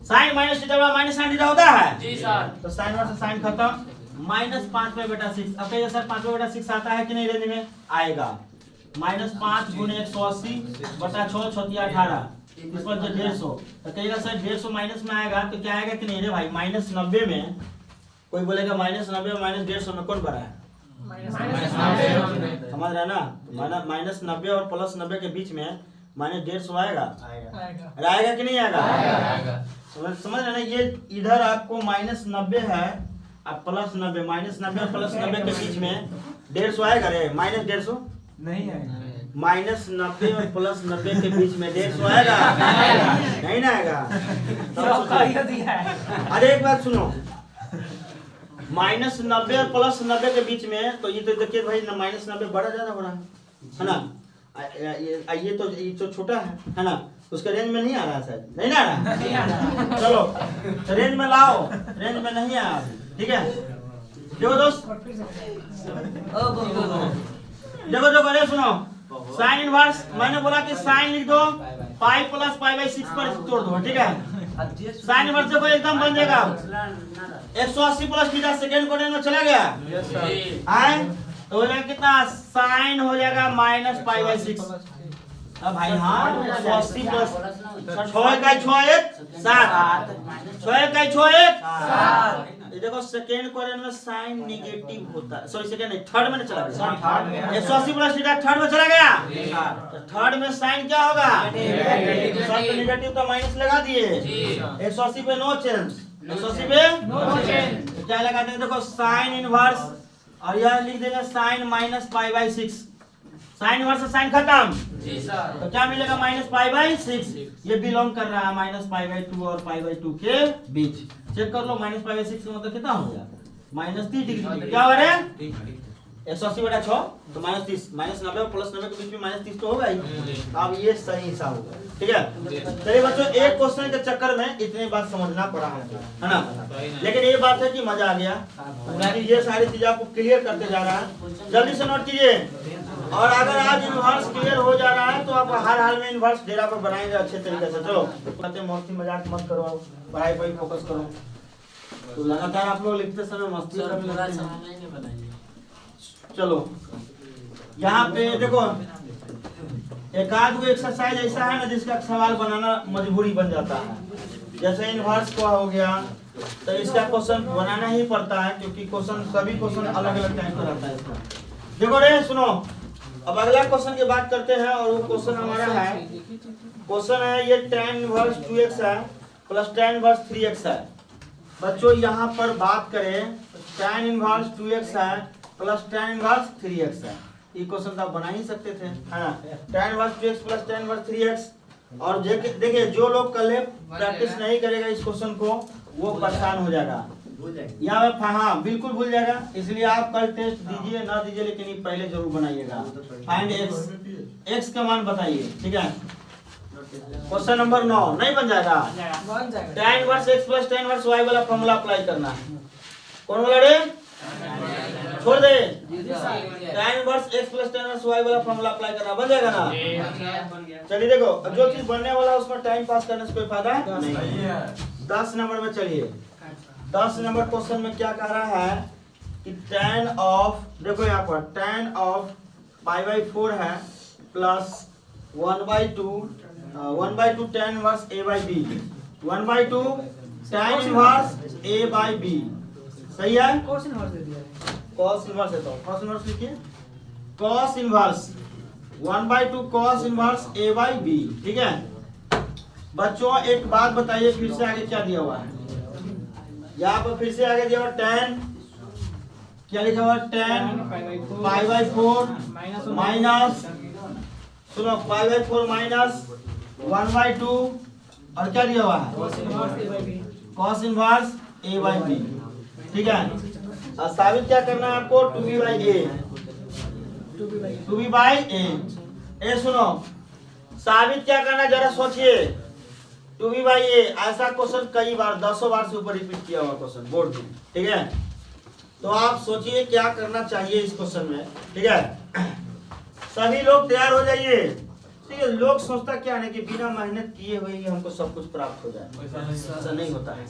sine minus theta minus sine theta होता है जी सर। तो साइन वर्स साइन खत्म -5π/6। अब कहिए सर 5π/6 आता है कि नहीं रेंज में आएगा। -5 × 180/6 6 18 इस पर जो 150 तो कहिएगा सर 150 माइनस में आएगा तो क्या आएगा कि नहीं रे भाई -90 में कोई बोलेगा -90 में -150 में कौन बड़ा है समझ रहे ना। -90 और +90 के बीच में -150 आएगा कि नहीं आएगा समझ रहे ना। ये इधर आपको -90 है अब +90 -90 और +90 के बीच में 150 आएगा रे -150 नहीं है -90 और +90 के बीच में 150 आएगा नहीं ना आएगा। अरे एक बात सुनो -90 और +90 के बीच में तो ये तो देखिए भाई -90 बड़ा ज्यादा हो रहा है ना। ये तो छोटा है ना उसके रेंज में नहीं आ रहा शायद नहीं ना आ रहा चलो तो रेंज में लाओ रेंज में नहीं आया ठीक है। देखो दोस्त देखो अरे सुनो साइन इनवर्स मैंने बोला कि साइन लिख दो पाई प्लस पाई बाई 6 पर तोड़ दो, ठीक है। साइन इनवर्स देखो एकदम बन जाएगा 180 प्लस थीटा सेकंड कोऑर्डिनेट में चला गया आए तो हो जाएगा कितना, साइन हो जाएगा माइनस पाई बाई 6। अब भाई हाँ 180 प्लस 6 इकाई 6 1 7 6 इकाई 6 1 7। ये देखो सेकेंड क्वाड्रेंट में साइन नेगेटिव होता है, सॉरी सेकेंड नहीं थर्ड में चला गया 180 प्लस थीटा थर्ड में चला गया तो थर्ड में साइन क्या होगा नेगेटिव तो माइनस लगा दिए 180 पे नो चेंज 180 पे नो चेंज तो क्या लगाते हैं देखो साइन इनवर्स और यह लिख देंगे sine minus pi by 6। Sine inverse से साइन खत्म जी सर तो क्या मिलेगा माइनस पाई बाई 6। ये बिलोंग कर रहा है माइनस पाई बाई 2 और पाई बाई 2 के बीच। चेक कर लो माइनस पाई बाई 6 का मतलब कितना हो गया माइनस 30 डिग्री। क्या हो रहा है 180 बटा 6 तो माइनस 30 माइनस 90 और प्लस 90 के बीच में माइनस 30 तो होगा ही। अब ये सही हिसाब होगा, ठीक है। चलिए बच्चों एक क्वेश्चन के चक्कर में इतनी बात समझना पड़ा है ना, लेकिन ये बात है कि मजा आ गया, ये सारी चीजें आपको क्लियर करते जा रहा है। जल्दी से नोट कीजिए और अगर आज इनवर्स क्लियर हो जा रहा है तो आप हर हाल में इनवर्स डेरा पर बनाएंगे अच्छे तरीके से। चलो मस्ती मजाक मत करो, पढ़ाई पर फोकस करो। तो लगातार आप लोग लिखते समय मस्ती करने। चलो यहाँ पे देखो एक आध को एक्सरसाइज ऐसा है ना जिसका सवाल बनाना मजबूरी बन जाता है। जैसे इनवर्स को हो गया तो इसका क्वेश्चन बनाना ही पड़ता है क्योंकि क्वेश्चन सभी क्वेश्चन अलग अलग टाइप का रहता है इसका। देखो रे सुनो, अब अगला क्वेश्चन की बात करते हैं और वो क्वेश्चन हमारा है, क्वेश्चन है ये tan इनवर्स 2x है प्लस tan इनवर्स 3x है। बच्चों यहाँ पर बात करें tan इनवर्स 2x है प्लस tan इनवर्स 3x है। ये क्वेश्चन तो आप बना ही सकते थे, है ना। tan inverse 2x plus tan inverse 3x। और देखिए जो लोग कल प्रैक्टिस नहीं करेगा इस क्वेश्चन को वो परेशान हो जाएगा, यहाँ पे हाँ बिल्कुल भूल जाएगा। इसलिए आप कल टेस्ट दीजिए ना दीजिए लेकिन ये पहले जरूर बनाइएगा। फाइंड x का मान बताइए, ठीक है। क्वेश्चन नंबर 9 नहीं बन जाएगा। tan inverse x plus tan inverse y वाला फॉर्मूला अप्लाई करना है। कौन वाला रे छोड़ दे, tan inverse x plus tan inverse y वाला फॉर्मूला अप्लाई करना, बन जाएगा ना। चलिए देखो अब जो चीज बनने वाला है उसमें टाइम पास करने से कोई फायदा नहीं। 10 नंबर में चलिए 10 नंबर क्वेश्चन में क्या कह रहा है कि tan ऑफ, देखो यहाँ पर tan ऑफ पाई बाई 4 है plus 1/2 tan inverse a by b 1/2 tan inverse a by b। सही है, cos इनवर्स दे दिया है, cos इनवर्स है तो cos इनवर्स लिखिए, cos inverse 1/2 cos inverse a by b, ठीक है। बच्चों एक बात बताइए फिर से आगे क्या दिया हुआ है, यहाँ पर फिर से आगे दिया हुआ tan, क्या लिखा हुआ tan पाई बाई 4 माइनस, सुनो पाई बाई 4 माइनस 1/2 और क्या दिया हुआ है cos inverse a by b, ठीक है। और साबित क्या करना है आपको 2b बाई a। ए सुनो साबित क्या करना है जरा सोचिए, 2b बाई a ऐसा क्वेश्चन कई बार 10 बार से ऊपर रिपीट किया हुआ क्वेश्चन बोर्ड में, ठीक है। तो आप सोचिए क्या करना चाहिए इस क्वेश्चन में, ठीक है। सभी लोग तैयार हो जाइए, ठीक है। लोग सोचता क्या है कि बिना मेहनत किए हुए ही हमको सब कुछ प्राप्त हो जाए, ऐसा नहीं होता है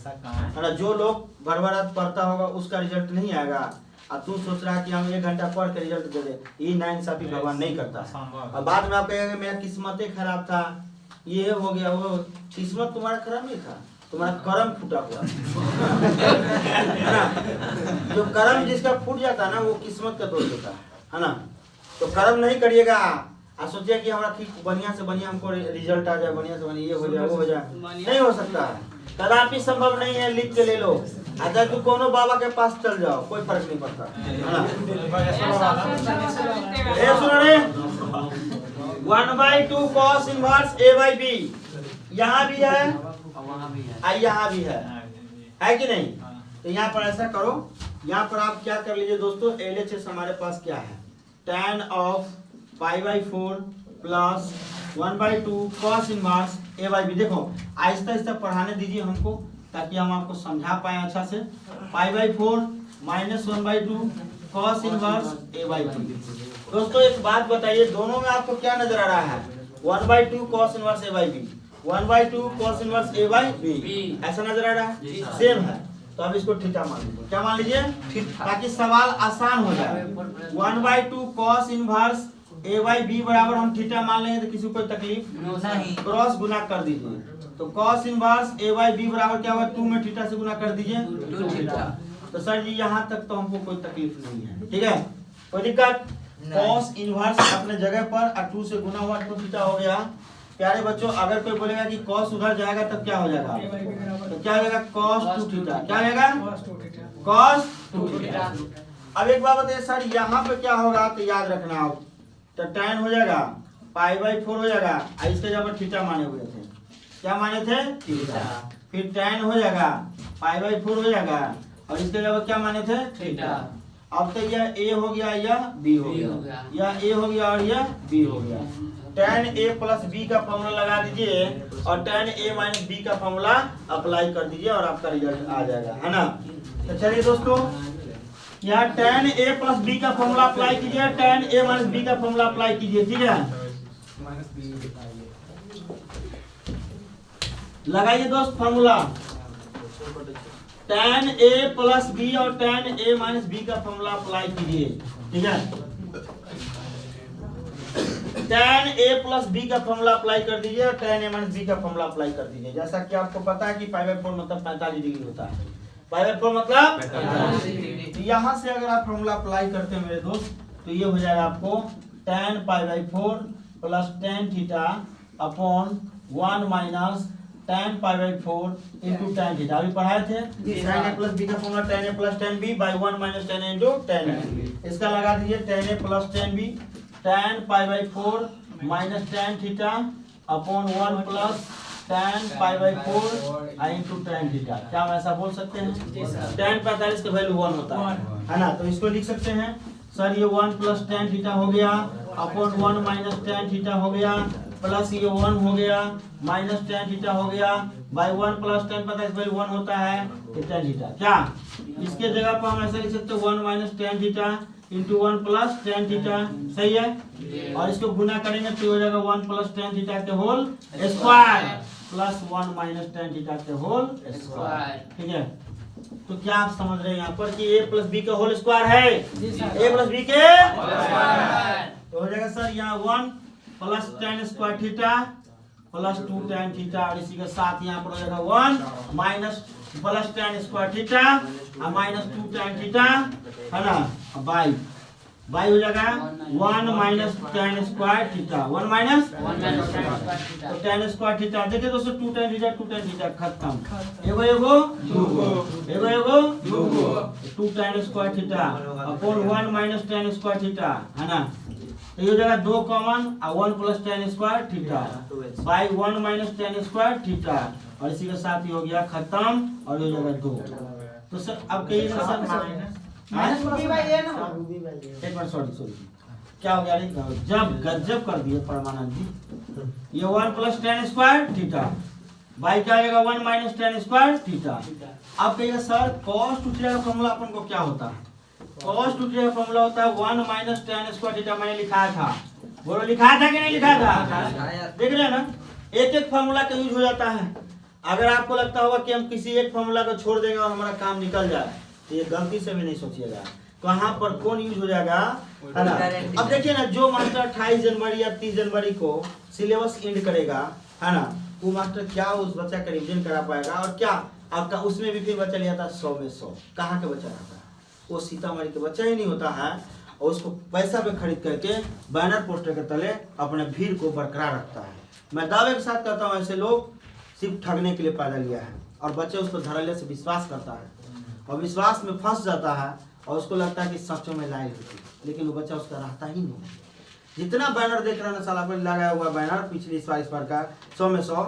ना। जो लोग भर रात पढ़ता होगा उसका रिजल्ट नहीं आएगा और तू सोच रहा है कि हम 1 घंटा पढ़ के रिजल्ट दे दे, ये नाइंसाफी भगवान नहीं करता। और बाद में आप कहेंगे मेरा किस्मत ही खराब था, ये हो गया वो, किस्मत तुम्हारा खराब नहीं था, तुम्हारा कर्म फूटा हुआ है ना। जो कर्म जिसका फूट जाता है ना वो किस्मत का दोष होता है ना। तो कर्म नहीं करिएगा और सोचिए कि हमारा ठीक बढ़िया से बढ़िया हमको रिजल्ट आ जाए, बढ़िया से बढ़िया ये हो जाए वो हो जाए, नहीं हो सकता है, कदापि संभव नहीं है। लिख के ले लो, अगर तू कोनो बाबा के पास चल जाओ कोई फर्क नहीं पड़ता है ना। सुनो रे 1/2 cos inverse a by b यहाँ भी है और यहाँ भी है कि नहीं। तो यहाँ पर ऐसा करो, यहाँ पर आप क्या कर लीजिए दोस्तों, LHS हमारे पास क्या है tan of pi by 4 plus 1/2 cos inverse a by b। देखो आहिस्ता आहिस्ता पढ़ाने दीजिए हमको ताकि हम आपको समझा पाए अच्छा से। Pi by 4 minus 1/2 cos inverse a by b, दोस्तों एक बात बताइए, दोनों में आपको क्या नजर आ रहा है? 1/2 cos inverse a by b, 1/2 cos inverse a by b, ऐसा नजर आ रहा है? सेम है। तो अब इसको थीटा मान लीजिए। क्या मान लीजिए? ताकि सवाल आसान हो जाए। 1/2 cos inverse a by b बराबर हम थीटा मान लेंगे तो किसी को कोई तकलीफ नहीं। क्रॉस गुना कर दीजिए। तो cos inverse a by b बराबर क्या होगा? 2 में थीटा से गुना कर दीजिए 2 थीटा। तो सर जी यहाँ तक तो हमको कोई तकलीफ नहीं है, ठीक है, कोई दिक्कत? cos इनवर्स अपने जगह पर और 2 से गुना हुआ 2 थीटा हो गया। प्यारे बच्चों, अगर कोई बोलेगा कि cos उधर जाएगा तब क्या हो जाएगा? तो क्या हो जाएगा? cos 2 theta. क्या हो जाएगा? cos 2 theta. अब एक बात बताइए सर, यहाँ पे क्या होगा? तो याद रखना आप, तो tan हो जाएगा π/4 हो जाएगा। इसके जगह थीटा माने हुए थे, क्या माने थे? थीटा। फिर tan हो जाएगा π/4 हो जाएगा और इसके जगह क्या माने थे? थीटा। अब तो यह a हो गया, यह b हो गया, यह a हो गया और यह b हो गया। tan a प्लस b का फॉर्मूला लगा दीजिए और tan a माइनस b का फॉर्मूला अप्लाई कर दीजिए और आपका रिजल्ट आ जाएगा, है ना? तो चलिए दोस्तों, यहाँ tan a प्लस b का फॉर्मूला अप्लाई कीजिए, tan a माइनस b का फॉर्मूला अप्लाई कीजिए, ठीक है? लगाइए दोस्त formula, tan a plus b और tan a माइनस b का फॉर्मूला अप्लाई कीजिए, ठीक है? tan a प्लस b का फॉर्मूला अप्लाई कर दीजिए और tan a माइनस b का फॉर्मूला अप्लाई कर दीजिए। जैसा कि आपको पता है कि π/4 मतलब 45 डिग्री होता है। π/4 मतलब 45 डिग्री। यहाँ से अगर आप फॉर्मूला अप्लाई करते हैं मेरे दोस्त, तो ये हो जाएगा आपको tan π/4 plus tan theta upon 1 minus tan π/4 into tan theta. अभी पढ़ाए थे tan a प्लस b का formula tan a plus tan b by 1 minus tan a into tan b। इसका लगा दीजिए tan a plus tan b, tan π/4 minus tan theta upon 1 plus tan π/4 into tan theta. क्या हम ऐसा बोल सकते हैं? tan 45 का वैल्यू 1 होता है ना? तो इसको लिख सकते हैं सर, ये 1 प्लस tan थीटा हो गया अपॉन 1 माइनस tan थीटा हो गया प्लस ये 1 हो गया माइनस tan थीटा हो गया बाई 1 प्लस tan 45 वैल्यू 1 होता है तो tan थीटा। क्या इसके जगह पर हम ऐसा लिख सकते हैं 1 minus tan theta into 1 plus tan theta, सही है? और इसको गुना करेंगे तो हो जाएगा 1 प्लस tan थीटा के whole square plus 1 minus tan theta के होल स्क्वायर, ठीक है? तो क्या आप समझ रहे हैं यहाँ पर कि a प्लस b का होल स्क्वायर है? a प्लस b के तो हो जाएगा सर यहाँ 1 plus tan square theta plus 2 tan theta और इसी के साथ यहाँ पर हो जाएगा 1 minus plus tan square theta और माइनस 2 tan थीटा, है ना? बाई बाई हो जाएगा 1 minus tan square theta, 1 minus तो tan स्क्वायर थीटा। देखिए दोस्तों 2 tan थीटा खत्म, एगो एगो एगो 2 tan square theta upon 1 minus tan square theta, है ना? तो ये हो जाएगा 2 कॉमन और 1 plus tan square theta by 1 minus tan square theta और इसी के साथ ही हो गया खत्म और ये हो जाएगा 2। तो सर अब कहिए ना sir, minus b by a ना? एक बार सॉरी क्या हो गया? जब गजब कर दिए परमानंद जी। ये 1 plus tan square theta by क्या आएगा 1 माइनस tan स्क्वायर थीटा। अब कहिएगा सर cos 2 थीटा का फॉर्मूला अपन को क्या होता है? cos 2 थीटा का फॉर्मूला होता है 1 माइनस tan स्क्वायर थीटा। मैंने लिखाया था, बोलो लिखाया था कि नहीं लिखाया था? देख रहे हैं ना, एक एक फॉर्मूला का यूज हो जाता है। अगर आपको लगता होगा कि हम किसी एक फॉर्मूला को छोड़ देंगे और हमारा काम निकल जाए तो ये गलती से भी नहीं सोचिएगा, कहाँ पर कौन यूज हो जाएगा, है ना? अब देखिए ना, जो मास्टर 28 जनवरी या 30 जनवरी को सिलेबस एंड करेगा, है ना, वो मास्टर क्या उस बच्चा का रिवीजन करा पाएगा? और क्या आपका उसमें भी फिर बच्चा लिया था 100 में 100। कहाँ के बच्चा रहता है? वो सीतामढ़ी के बच्चा ही नहीं होता है और उसको पैसा पे खरीद करके बैनर पोस्टर के तले अपने भीड़ को बरकरार रखता है। मैं दावे के साथ कहता हूँ ऐसे लोग सिर्फ ठगने के लिए पैदा लिया है और बच्चे उसको धड़ल्ले से विश्वास करता है और विश्वास में फंस जाता है और उसको लगता है कि सचों में लाई होती, लेकिन वो बच्चा उसका रहता ही नहीं। जितना बैनर देख रहा है साला पर लगाया हुआ बैनर पिछली इस बार का 100 में 100,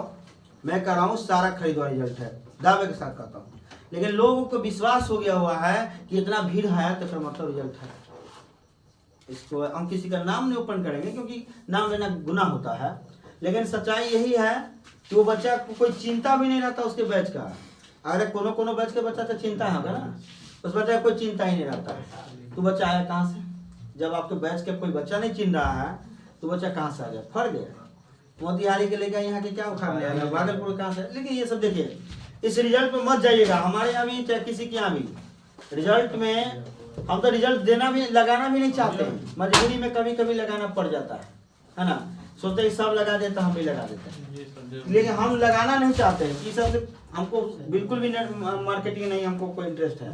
मैं कह रहा हूँ सारा खरीदवा रिजल्ट है, दावे के साथ कहता हूँ। लेकिन लोगों को विश्वास हो गया हुआ है कि इतना भीड़ है तो फिर मतलब रिजल्ट है। इसको हम किसी का नाम नहीं ओपन करेंगे क्योंकि नाम लेना गुनाह होता है, लेकिन सच्चाई यही है कि वो बच्चा को कोई चिंता भी नहीं रहता उसके बैच का। अगर कोनो बैच के बच्चा तो चिंता होगा ना, उस बच्चा को कोई चिंता ही नहीं रहता है। तो बच्चा आया कहाँ से? जब आपके बैच के कोई बच्चा नहीं चिन रहा है तो बच्चा कहाँ से आ गया, फट गया। मोतिहारी के लेकर यहाँ के क्या उठा लिया, भागलपुर कहाँ से। लेकिन ये सब देखिए, इस रिजल्ट पे मत जाइएगा। हमारे यहाँ भी चाहे किसी के यहाँ भी रिजल्ट में हम तो रिजल्ट देना भी लगाना भी नहीं चाहते हैं, मजबूरी में कभी कभी लगाना पड़ जाता है ना। सोचते हैं सब लगा देता, हम भी लगा देते हैं, लेकिन हम लगाना नहीं चाहते हैं कि सबसे हमको बिल्कुल भी मार्केटिंग नहीं, हमको कोई इंटरेस्ट है,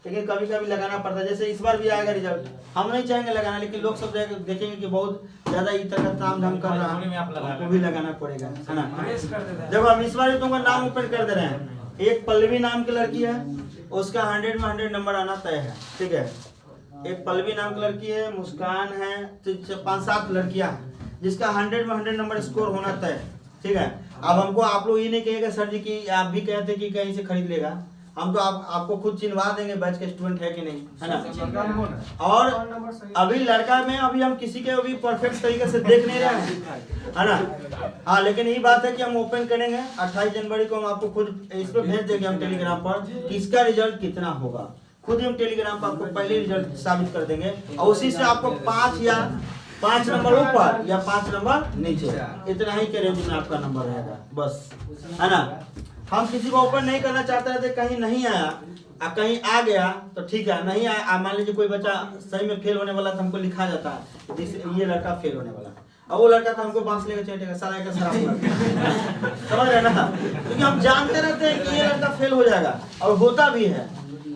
लेकिन कभी कभी लगाना पड़ता है। जैसे इस बार भी आएगा रिजल्ट, हम नहीं चाहेंगे लगाना, लेकिन लोग सब देखेंगे कि बहुत ज्यादा इस तरह ताम झाम कर रहा है, हमको भी लगाना पड़ेगा, है ना। देखो हम इस बार तुमको नाम ओपन कर दे रहे हैं। एक पल्लवी नाम की लड़की है, उसका 100 में 100 नंबर आना तय है, ठीक है। एक पल्लवी नाम की लड़की है, मुस्कान है, 5-7 लड़कियां जिसका 100 में 100 नंबर स्कोर होना तय, ठीक है। अब हमको आप लोग ये नहीं कहेगा सर जी कि आप भी कहते कि कहीं से खरीद लेगा, हम तो आपको खुद चिन्हवा देंगे बैच के स्टूडेंट है कि नहीं, है ना। और अभी लड़का में अभी हम किसी के अभी परफेक्ट तरीके से देख नहीं रहे हैं, है ना। हाँ, लेकिन यही बात है कि हम ओपन करेंगे 28 जनवरी को, हम आपको खुद इस पर भेज देंगे हम टेलीग्राम पर कि इसका रिजल्ट कितना होगा। खुद ही हम टेलीग्राम पर आपको पहले रिजल्ट साबित कर देंगे, और उसी से आपको 5 नंबर ऊपर या 5 नंबर नीचे, इतना ही के रेंज में आपका नंबर रहेगा, बस, है ना। हम किसी को ओपन नहीं करना चाहते थे, कहीं नहीं आया कहीं आ गया तो ठीक है, नहीं आया मान लीजिए कोई बच्चा सही में फेल होने वाला तो हमको लिखा जाता है ये लड़का फेल होने वाला, और वो लड़का था हमको बांस लेकर चलेगा साला का सारा समझ रहे ना, क्योंकि हम जानते रहते हैं कि ये लड़का फेल हो जाएगा, और होता भी है।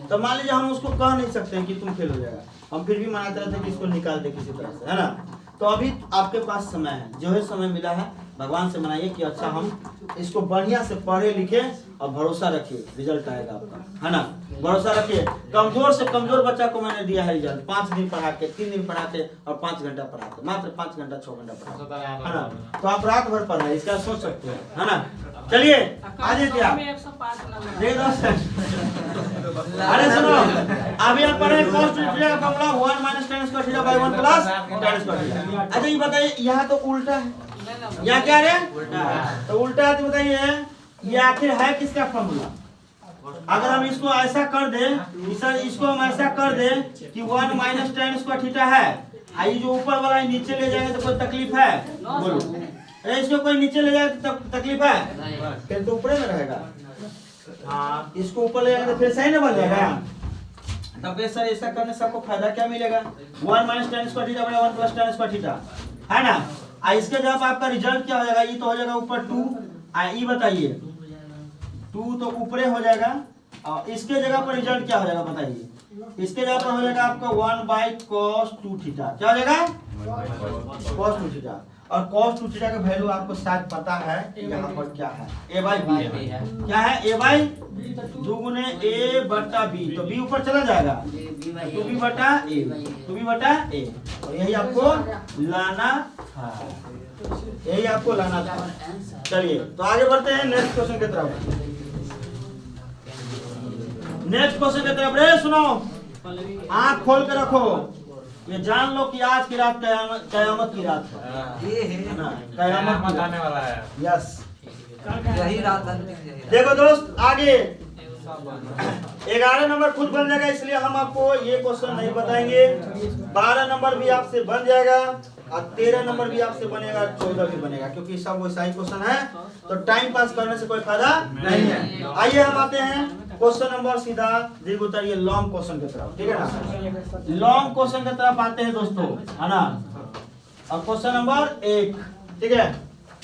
तो मान लीजिए हम उसको कह नहीं सकते हैं कि तुम फेल हो जाएगा, हम फिर भी मनाते रहते हैं कि इसको निकाल दे किसी तरह से, है ना। तो अभी आपके पास समय है, जो है समय मिला है, भगवान से मनाइए कि अच्छा हम इसको बढ़िया से पढ़े लिखे और भरोसा रखिए, रिजल्ट आएगा आपका, है ना। भरोसा रखिए। कमजोर से कमजोर बच्चा को मैंने दिया है रिजल्ट, 5 दिन पढ़ा के, 3 दिन पढ़ा के और 5 घंटा पढ़ा के, मात्र 5 घंटा 6 घंटा पढ़ा, है ना। तो आप रात भर पढ़ रहे हैं, इसका सोच सकते हैं, है ना। चलिए आगे क्या, अरे सुनो, अभी आप पढ़े cos थीटा का formula 1 - tan square theta by 1 plus tan square theta. अच्छा ये बताइए, यहाँ तो उल्टा है, यहाँ क्या है तो उल्टा है, तो बताइए ये आखिर है किसका फॉर्मूला। अगर हम इसको ऐसा कर दें, इसको हम ऐसा कर दें कि 1 - tan स्क्वायर थीटा है, ये जो ऊपर वाला है नीचे ले जाएंगे तो कोई तकलीफ है, बोलो। अरे इसको कोई नीचे ले जाए तो तकलीफ है, फिर तो ऊपर में रहेगा। हाँ, इसको ऊपर ले जाएंगे तो फिर सही ना बन जाएगा। तब सर ऐसा करने से आपको फायदा क्या मिलेगा, 1 - tan स्क्वायर थीटा बराबर 1 प्लस tan स्क्वायर थीटा, है ना। इसके जब आपका रिजल्ट क्या हो जाएगा, ये तो हो जाएगा ऊपर 2, ये बताइए 2 तो ऊपरे हो जाएगा, और इसके जगह पर रिजल्ट क्या हो जाएगा बताइए, इसके जगह पर हो जाएगा आपका 1/cos 2 थीटा, क्या हो जाएगा cos 2 थीटा। और cos 2 थीटा का वैल्यू आपको शायद पता है, यहाँ पर क्या है, a/b है, क्या है a/2 गुने a/b, तो b ऊपर चला जाएगा, 2b/a, 2b/a, और यही आपको लाना था, यही आपको लाना था। चलिए तो आगे बढ़ते हैं नेक्स्ट क्वेश्चन की तरफ। नेक्स्ट क्वेश्चन की तरफ, रे सुनो, आंख खोल के रखो, ये जान लो कि आज की रात कयामत की रात है, ये है ना, कयामत आने वाला है। यस, यही रात है। देखो दोस्त आगे 11 नंबर खुद बन जाएगा, इसलिए हम आपको ये क्वेश्चन नहीं बताएंगे। 12 नंबर भी आपसे बन जाएगा, और 13 नंबर भी आपसे बनेगा, 14 भी बनेगा, क्योंकि सब वैसा ही क्वेश्चन है, तो टाइम पास करने से कोई फायदा नहीं है। आइए हम आते हैं क्वेश्चन नंबर सीधा दीर्घ उत्तर, ये लॉन्ग क्वेश्चन की तरफ, ठीक है ना। लॉन्ग क्वेश्चन की तरफ आते हैं दोस्तों, है ना। और क्वेश्चन नंबर 1, ठीक है,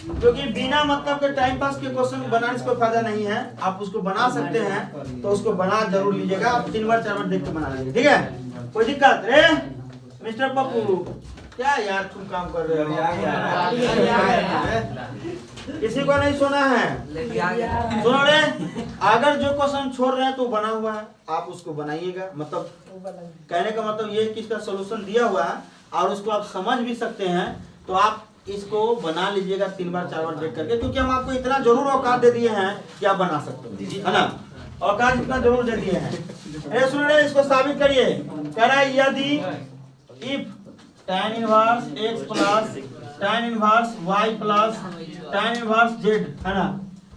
क्योंकि बिना मतलब के टाइम पास के क्वेश्चन बनाने से कोई फायदा नहीं है। आप उसको बना सकते हैं तो उसको बना जरूर लीजिएगा, आप 3 बार 4 बार देख के बना लीजिए, ठीक है, कोई दिक्कत रे मिस्टर पप्पू, क्या यार तुम काम कर रहे हो, किसी को नहीं सुना है, सुनो रे, अगर जो क्वेश्चन छोड़ रहे हैं तो बना हुआ है, आप उसको बनाइएगा, मतलब कहने का मतलब ये कि इसका सोल्यूशन दिया हुआ है और उसको आप समझ भी सकते हैं, तो आप इसको बना लीजिएगा 3 बार 4 बार देख करके, क्योंकि हम आपको इतना जरूर औकात दे दिए हैं कि आप बना सकते हो, है ना। औकात इतना जरूर दे दिए हैं। अरे सुन रहे, इसको साबित करिए, कह रहा है यदि if tan inverse x plus tan inverse y plus tan inverse z, है ना।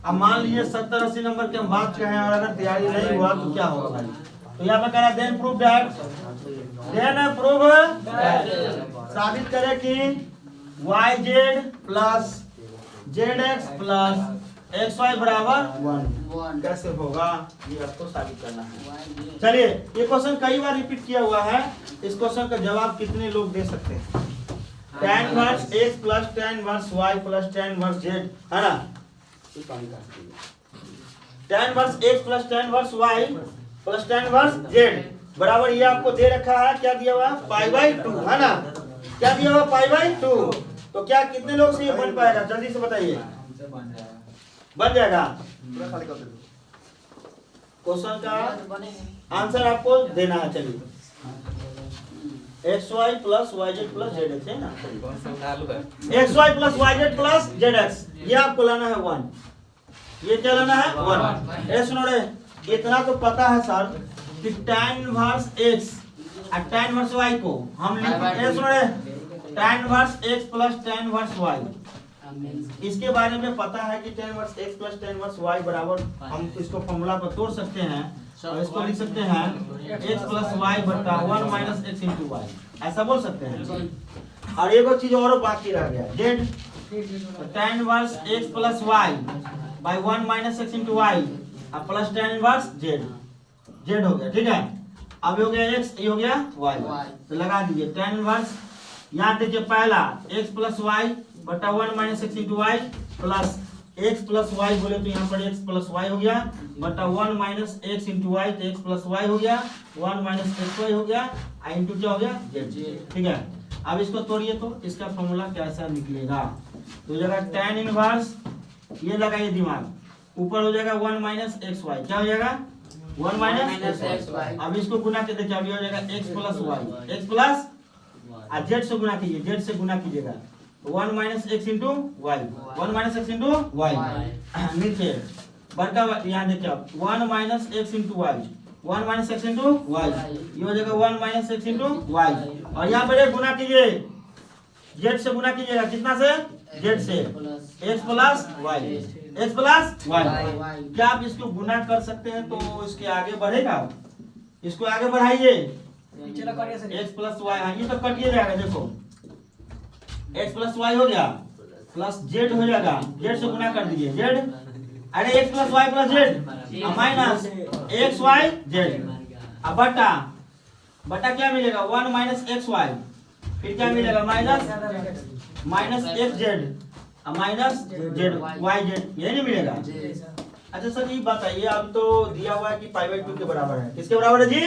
अब मान लीजिए 70-80 नंबर की हम बात कहें और अगर तैयारी नहीं हुआ तो क्या होगा भाई, तो यहाँ पे कह रहा है then prove that, then prove साबित करें कि y z plus z x plus x y बराबर 1 कैसे होगा, ये आपको साबित करना है। चलिए, ये क्वेश्चन कई बार रिपीट किया हुआ है। इस क्वेश्चन का जवाब कितने लोग दे सकते हैं? tan inverse x plus tan inverse y plus tan inverse z, है ना? tan inverse x plus tan inverse y plus tan inverse z बराबर ये आपको दे रखा है, क्या दिया हुआ? π/2, है ना? क्या दिया हुआ? π/2। तो क्या कितने लोग से ये बन पाएगा? जल्दी से बताइए। बन जाएगा। क्वेश्चन का आंसर आपको देना है। चलिए, x y plus y z plus z x, है ना? X y plus y z plus z x, ये आपको लाना है 1। ये क्या लाना है? 1। ए सुनो रे, इतना तो पता है सर कि tan इनवर्स x और tan इनवर्स y को हम लिखते, सुनो रे, tan inverse x plus tan inverse y, इसके बारे में पता है कि tan inverse x plus tan inverse y बराबर, हम इसको फॉर्मूला पर तोड़ सकते हैं और इसको लिख सकते हैं x प्लस y बटा 1 माइनस x इंटू वाई, ऐसा बोल सकते हैं। और एक और चीज और बाकी रह गया, z, tan inverse x plus y by 1 minus x into y और प्लस tan इनवर्स z हो गया, ठीक है। अब हो गया x, ये हो गया y, तो लगा दीजिए tan इनवर्स, यहाँ देखिए पहला x प्लस y बटा 1 minus x into y plus x plus y बोले तो यहाँ पर x प्लस वाई हो गया बटा 1 माइनस x इंटू वाई, तो x प्लस वाई हो गया, 1 माइनस एक्स वाई हो गया, इंटू क्या हो गया? z, ठीक है। अब इसको तोड़िए तो इसका फॉर्मूला कैसा निकलेगा? तो जगह tan इनवर्स, ये लगाइए दिमाग, ऊपर हो जाएगा 1 माइनस एक्स वाई, क्या हो जाएगा? 1 माइनस एक्स वाई। अब इसको गुना के देखिए, अभी हो जाएगा x plus y, x plus z से गुना कीजिए, z से गुना कीजिएगा, 1 minus x into y, 1 minus x into y, नीचे बड़का यहाँ देखिए आप 1 minus x into y, 1 minus x into y, ये हो जाएगा 1 माइनस एक्स इंटू वाई। और यहाँ पर एक गुना कीजिए, जेड से गुना कीजिएगा, कितना से? जेड से, X plus Y, x plus Y. क्या आप इसको गुना कर सकते हैं तो इसके आगे बढ़ेगा? इसको आगे बढ़ाइए, एक्स प्लस वाई, हाँ ये तो कटिए जाएगा, देखो x प्लस वाई हो गया प्लस जेड हो जाएगा, जेड से गुना कर दीजिए, जेड, अरे x plus Y plus Z minus x Y z, अब बटा बटा क्या मिलेगा? 1 माइनस एक्स वाई, फिर क्या मिलेगा? Minus x Z minus z y z, ये नहीं मिलेगा? अच्छा सर ये बताइए, अब तो दिया हुआ है कि π/2 के बराबर है, किसके बराबर है जी?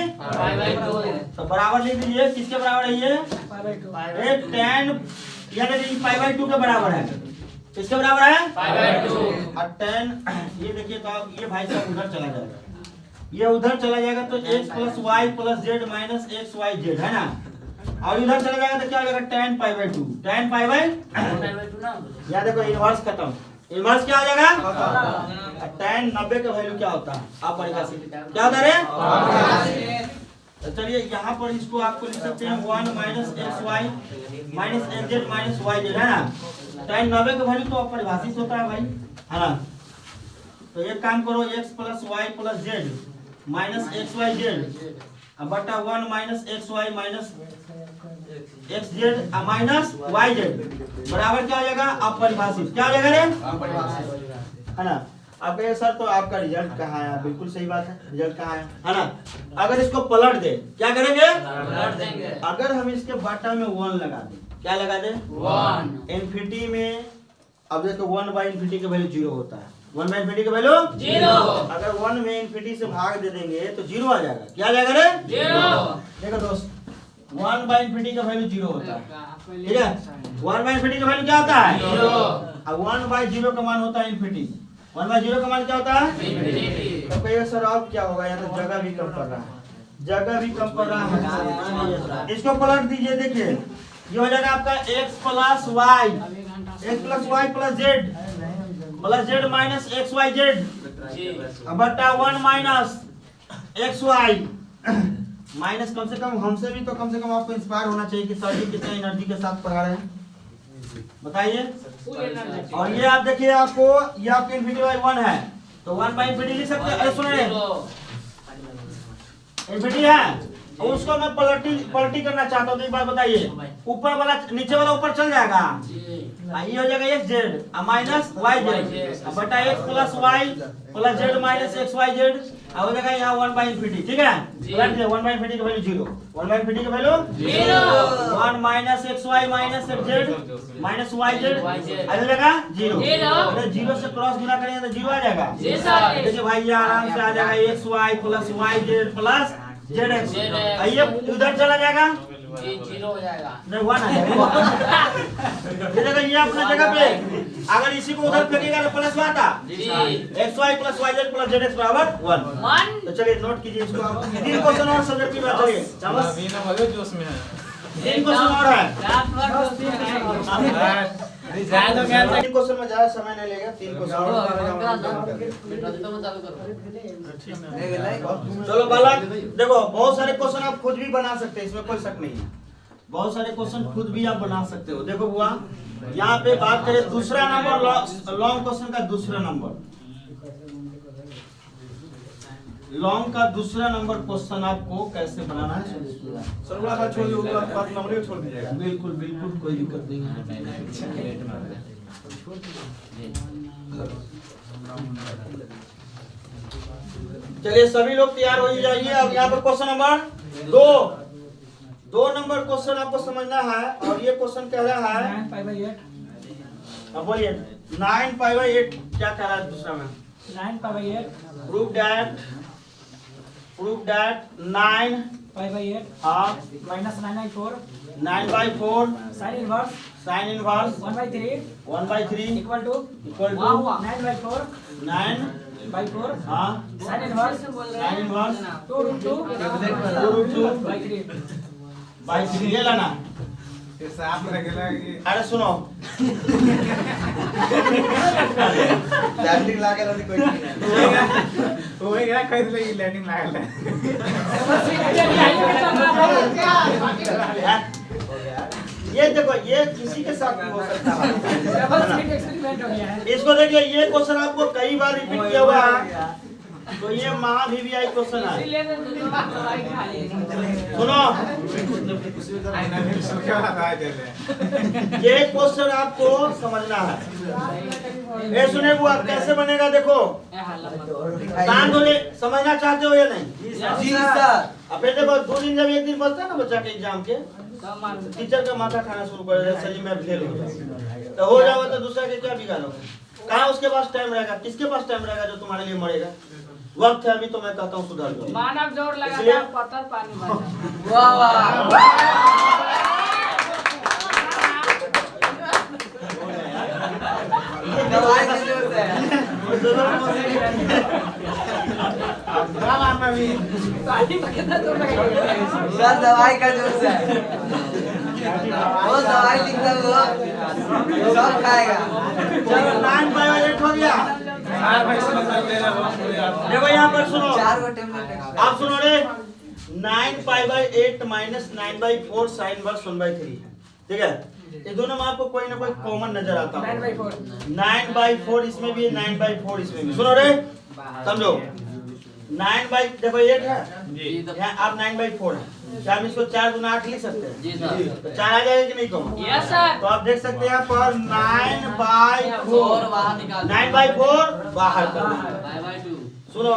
तो बराबर लिख दीजिए, किसके बराबर है ये? tan, यानी कि π/2 के बराबर है, किसके बराबर है? π/2। और tan, ये देखिए तो ये भाई साहब उधर चला जाएगा, ये उधर चला जाएगा, तो x plus Y plus Z minus x Y z, है ना? और इधर चला जाएगा तो क्या हो जाएगा? tan π/2, tan π/2, यहाँ देखो इनवर्स खत्म, इनवर्स क्या हो जाएगा? tan 90 का वैल्यू क्या होता है? आप परिभाषित क्या होता है? तो चलिए यहाँ पर इसको आपको लिख सकते हैं 1 minus x Y minus x Z minus Y z, है ना? tan 90 का वैल्यू तो परिभाषित होता है भाई, है ना? तो एक काम करो, x plus Y plus Z minus x Y Z बटा 1 minus x Y minus x Z minus Y z बराबर क्या हो जाएगा? अपरिभाषित, क्या हो जाएगा रे? है ना? अब कहिए सर तो आपका रिजल्ट कहाँ है? बिल्कुल सही बात है, रिजल्ट कहाँ है ना? अगर इसको पलट दे, क्या करेंगे? पलट देंगे। अगर हम इसके बाटा में 1 लगा दें, क्या लगा दे? 1 इन्फिनिटी में, अब देखो 1 बाई इन्फिनिटी का वैल्यू 0 होता है, 1 बाई इन्फिनिटी का वैल्यू 0, अगर 1 में इन्फिनिटी से भाग दे देंगे तो 0 आ जाएगा, क्या आ जाएगा रे? 0। देखो दोस्त, 1 बाई इन्फिनिटी का वैल्यू 0 होता है, ठीक है? 1 बाई इन्फिनिटी का वैल्यू क्या होता है? 0। अब 1 बाई 0 का मान होता है इन्फिनिटी, 1 बाई 0 का मान क्या होता है? इन्फिनिटी। तो कहिए सर अब क्या होगा? यहाँ तो जगह भी कम पड़ रहा है, जगह भी कम पड़ रहा है, इसको पलट दीजिए, देखिए ये हो जाएगा आपका x plus Y, x plus Y plus Z minus x Y Z बटा 1 माइनस एक्स वाई माइनस, कम से कम हमसे भी तो कम से कम आपको इंस्पायर होना चाहिए कि सर जी कितने एनर्जी के साथ पढ़ा रहे हैं, बताइए। और ये आप देखिए, आपको ये आपके इन्फिनिटी बाई 1 है तो 1 बाई इन्फिनिटी लिख सकते हैं, अरे सुनिए इन्फिनिटी है और उसको मैं पलटी करना चाहता हूँ, तो एक बात बताइए, ऊपर वाला नीचे वाला ऊपर चल जाएगा, ये हो जाएगा X Z minus Y Z बटा X plus Y plus Z minus x Y Z, हो जाएगा यहाँ 1 बाई इंफिनिटी। ठीक है, 1 बाई इंफिनिटी का वैल्यू 0, 1 बाई इंफिनिटी का value 1 minus x Y minus x Z minus Y Z आ जाएगा 0। अगर 0 से क्रॉस गुना करेंगे तो 0 आ जाएगा। देखिए भाई ये आराम से आ जाएगा x y plus y z plus z x, ये उधर चला जाएगा 0 हो जाएगा, नहीं 1 आ जाएगा। ये अपना जगह पे, अगर इसी को उधर फेंकेगा तो प्लस में आता, x y plus y z plus z x बराबर 1। तो चलिए नोट कीजिए इसको, 3 क्वेश्चन और सब्जेक्ट की बात करिए, जोश में है। 3 क्वेश्चन और है। रात भर दोस्ती है। 3 क्वेश्चन में ज्यादा समय नहीं लेगा, 3 क्वेश्चन और। चलो बालक देखो, बहुत सारे क्वेश्चन आप खुद भी बना सकते हैं, इसमें कोई शक नहीं है, बहुत सारे क्वेश्चन खुद भी आप बना सकते हो। देखो बुआ, यहाँ पे बात करें दूसरा नंबर, लॉन्ग क्वेश्चन का दूसरा नंबर, लॉन्ग का दूसरा नंबर क्वेश्चन आपको कैसे बनाना है सर बड़ा सा छोड़ दीजिएगा, बात नंबर ही छोड़ दीजिएगा। बिल्कुल बिल्कुल कोई दिक्कत नहीं है। चलिए सभी लोग तैयार हो जाइए। अब यहाँ पर क्वेश्चन नंबर 2 नंबर क्वेश्चन आपको समझना है, और ये क्वेश्चन कह रहा है 9 पाई बाई 8, अब बोलिए 9 पाई बाई 8 क्या कह रहा है दूसरा में? 9 pi by 8, prove that 9 pi by 8 half minus 9/4 9/4 sine inverse sin inverse 1/3 equal to to 9/4 9/4 हाँ साइन इनवर्स sin inverse 2√2/3 ये लाना। ये साफ लगेगा कि अरे सुनो लैंडिंग लागे रहती कोई नहीं वो ही ना खरीद लेगी लैंडिंग लागल है। ये देखो, ये किसी के साथ भी हो सकता है। डबल स्लिट एक्सपेरिमेंट हो गया है। इसको देखिए, ये क्वेश्चन आपको कई बार रिपीट किया हुआ है, तो ये महा VVI क्वेश्चन है। सुनो, आईना में सूखा लगा चले। ये क्वेश्चन आपको समझना है। ये सुने बुआ, कैसे बनेगा देखो, शांत हो, समझना चाहते हो या नहीं? जी सर। अब फिर देखो, 2 दिन जब 1 दिन बचता है ना बच्चा के एग्जाम के, टीचर का माथा खाना शुरू कर देता है, मैं फेल हो जाऊंगा, तो हो जाओगे तो दूसरा के क्या बिगाड़ोगे? कहाँ उसके पास टाइम रहेगा? किसके पास टाइम रहेगा जो तुम्हारे लिए मरेगा? वक्त है अभी, तो मैं कहता हूँ सुधर जाओ। मानव जोड़ लगाता पत्थर पानी बचा। वाह वाह। दवाई का जरूरत है। बड़ा मारना भी पानी बचा जोड़ लगाता। सर दवाई का जरूरत है। वो दवाई लिखता हुआ सब खाएगा। चलो 9/8 हो गया। सार भाई समझ ले रहा हो। देखो यहाँ पर सुनो, 4 गो टेबलेट आप सुनो रे, 9/8 माइनस 9/4 साइन इनवर्स 1/3, ठीक है? ये दोनों में आपको कोई ना कोई कॉमन नजर आता है। 9/4 9/4 इसमें भी है, 9/4 इसमें भी। सुनो रे, समझो, 9/8 है, यहाँ आप 9/4 है, क्या हम इसको 4 गुना 8 लिख सकते हैं? जी सर। तो 4 आ जाएगा कि नहीं कॉमन? Yes sir. तो आप देख सकते हैं यहाँ पर 9/4 बाहर निकाल। 9/4 बाहर कर दो। 5/2। सुनो,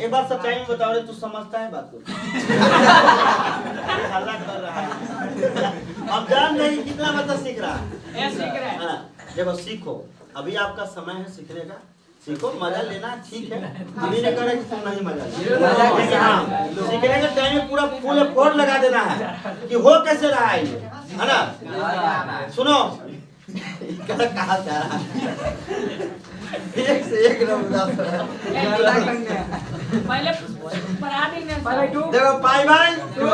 एक बात सच्चाई में बताओ रे, तू समझता है बात को? हल्ला कर रहा है। अब जान नहीं कितना बच्चा सीख रहा है। ये सीख रहे हैं। हाँ, देखो सीखो, अभी आपका समय है सीखने का, सीखो, मजा लेना ठीक है, अभी नहीं करे कि तुम नहीं मजा ले, लेकिन हाँ सीखने के टाइम में पूरा फुल एफर्ट लगा देना है कि हो कैसे रहा है ये, है ना? सुनो, कहा जा रहा है, एक से एक रमजान पहले पढ़ा देंगे। 5/2 देखो पाई बाई 2,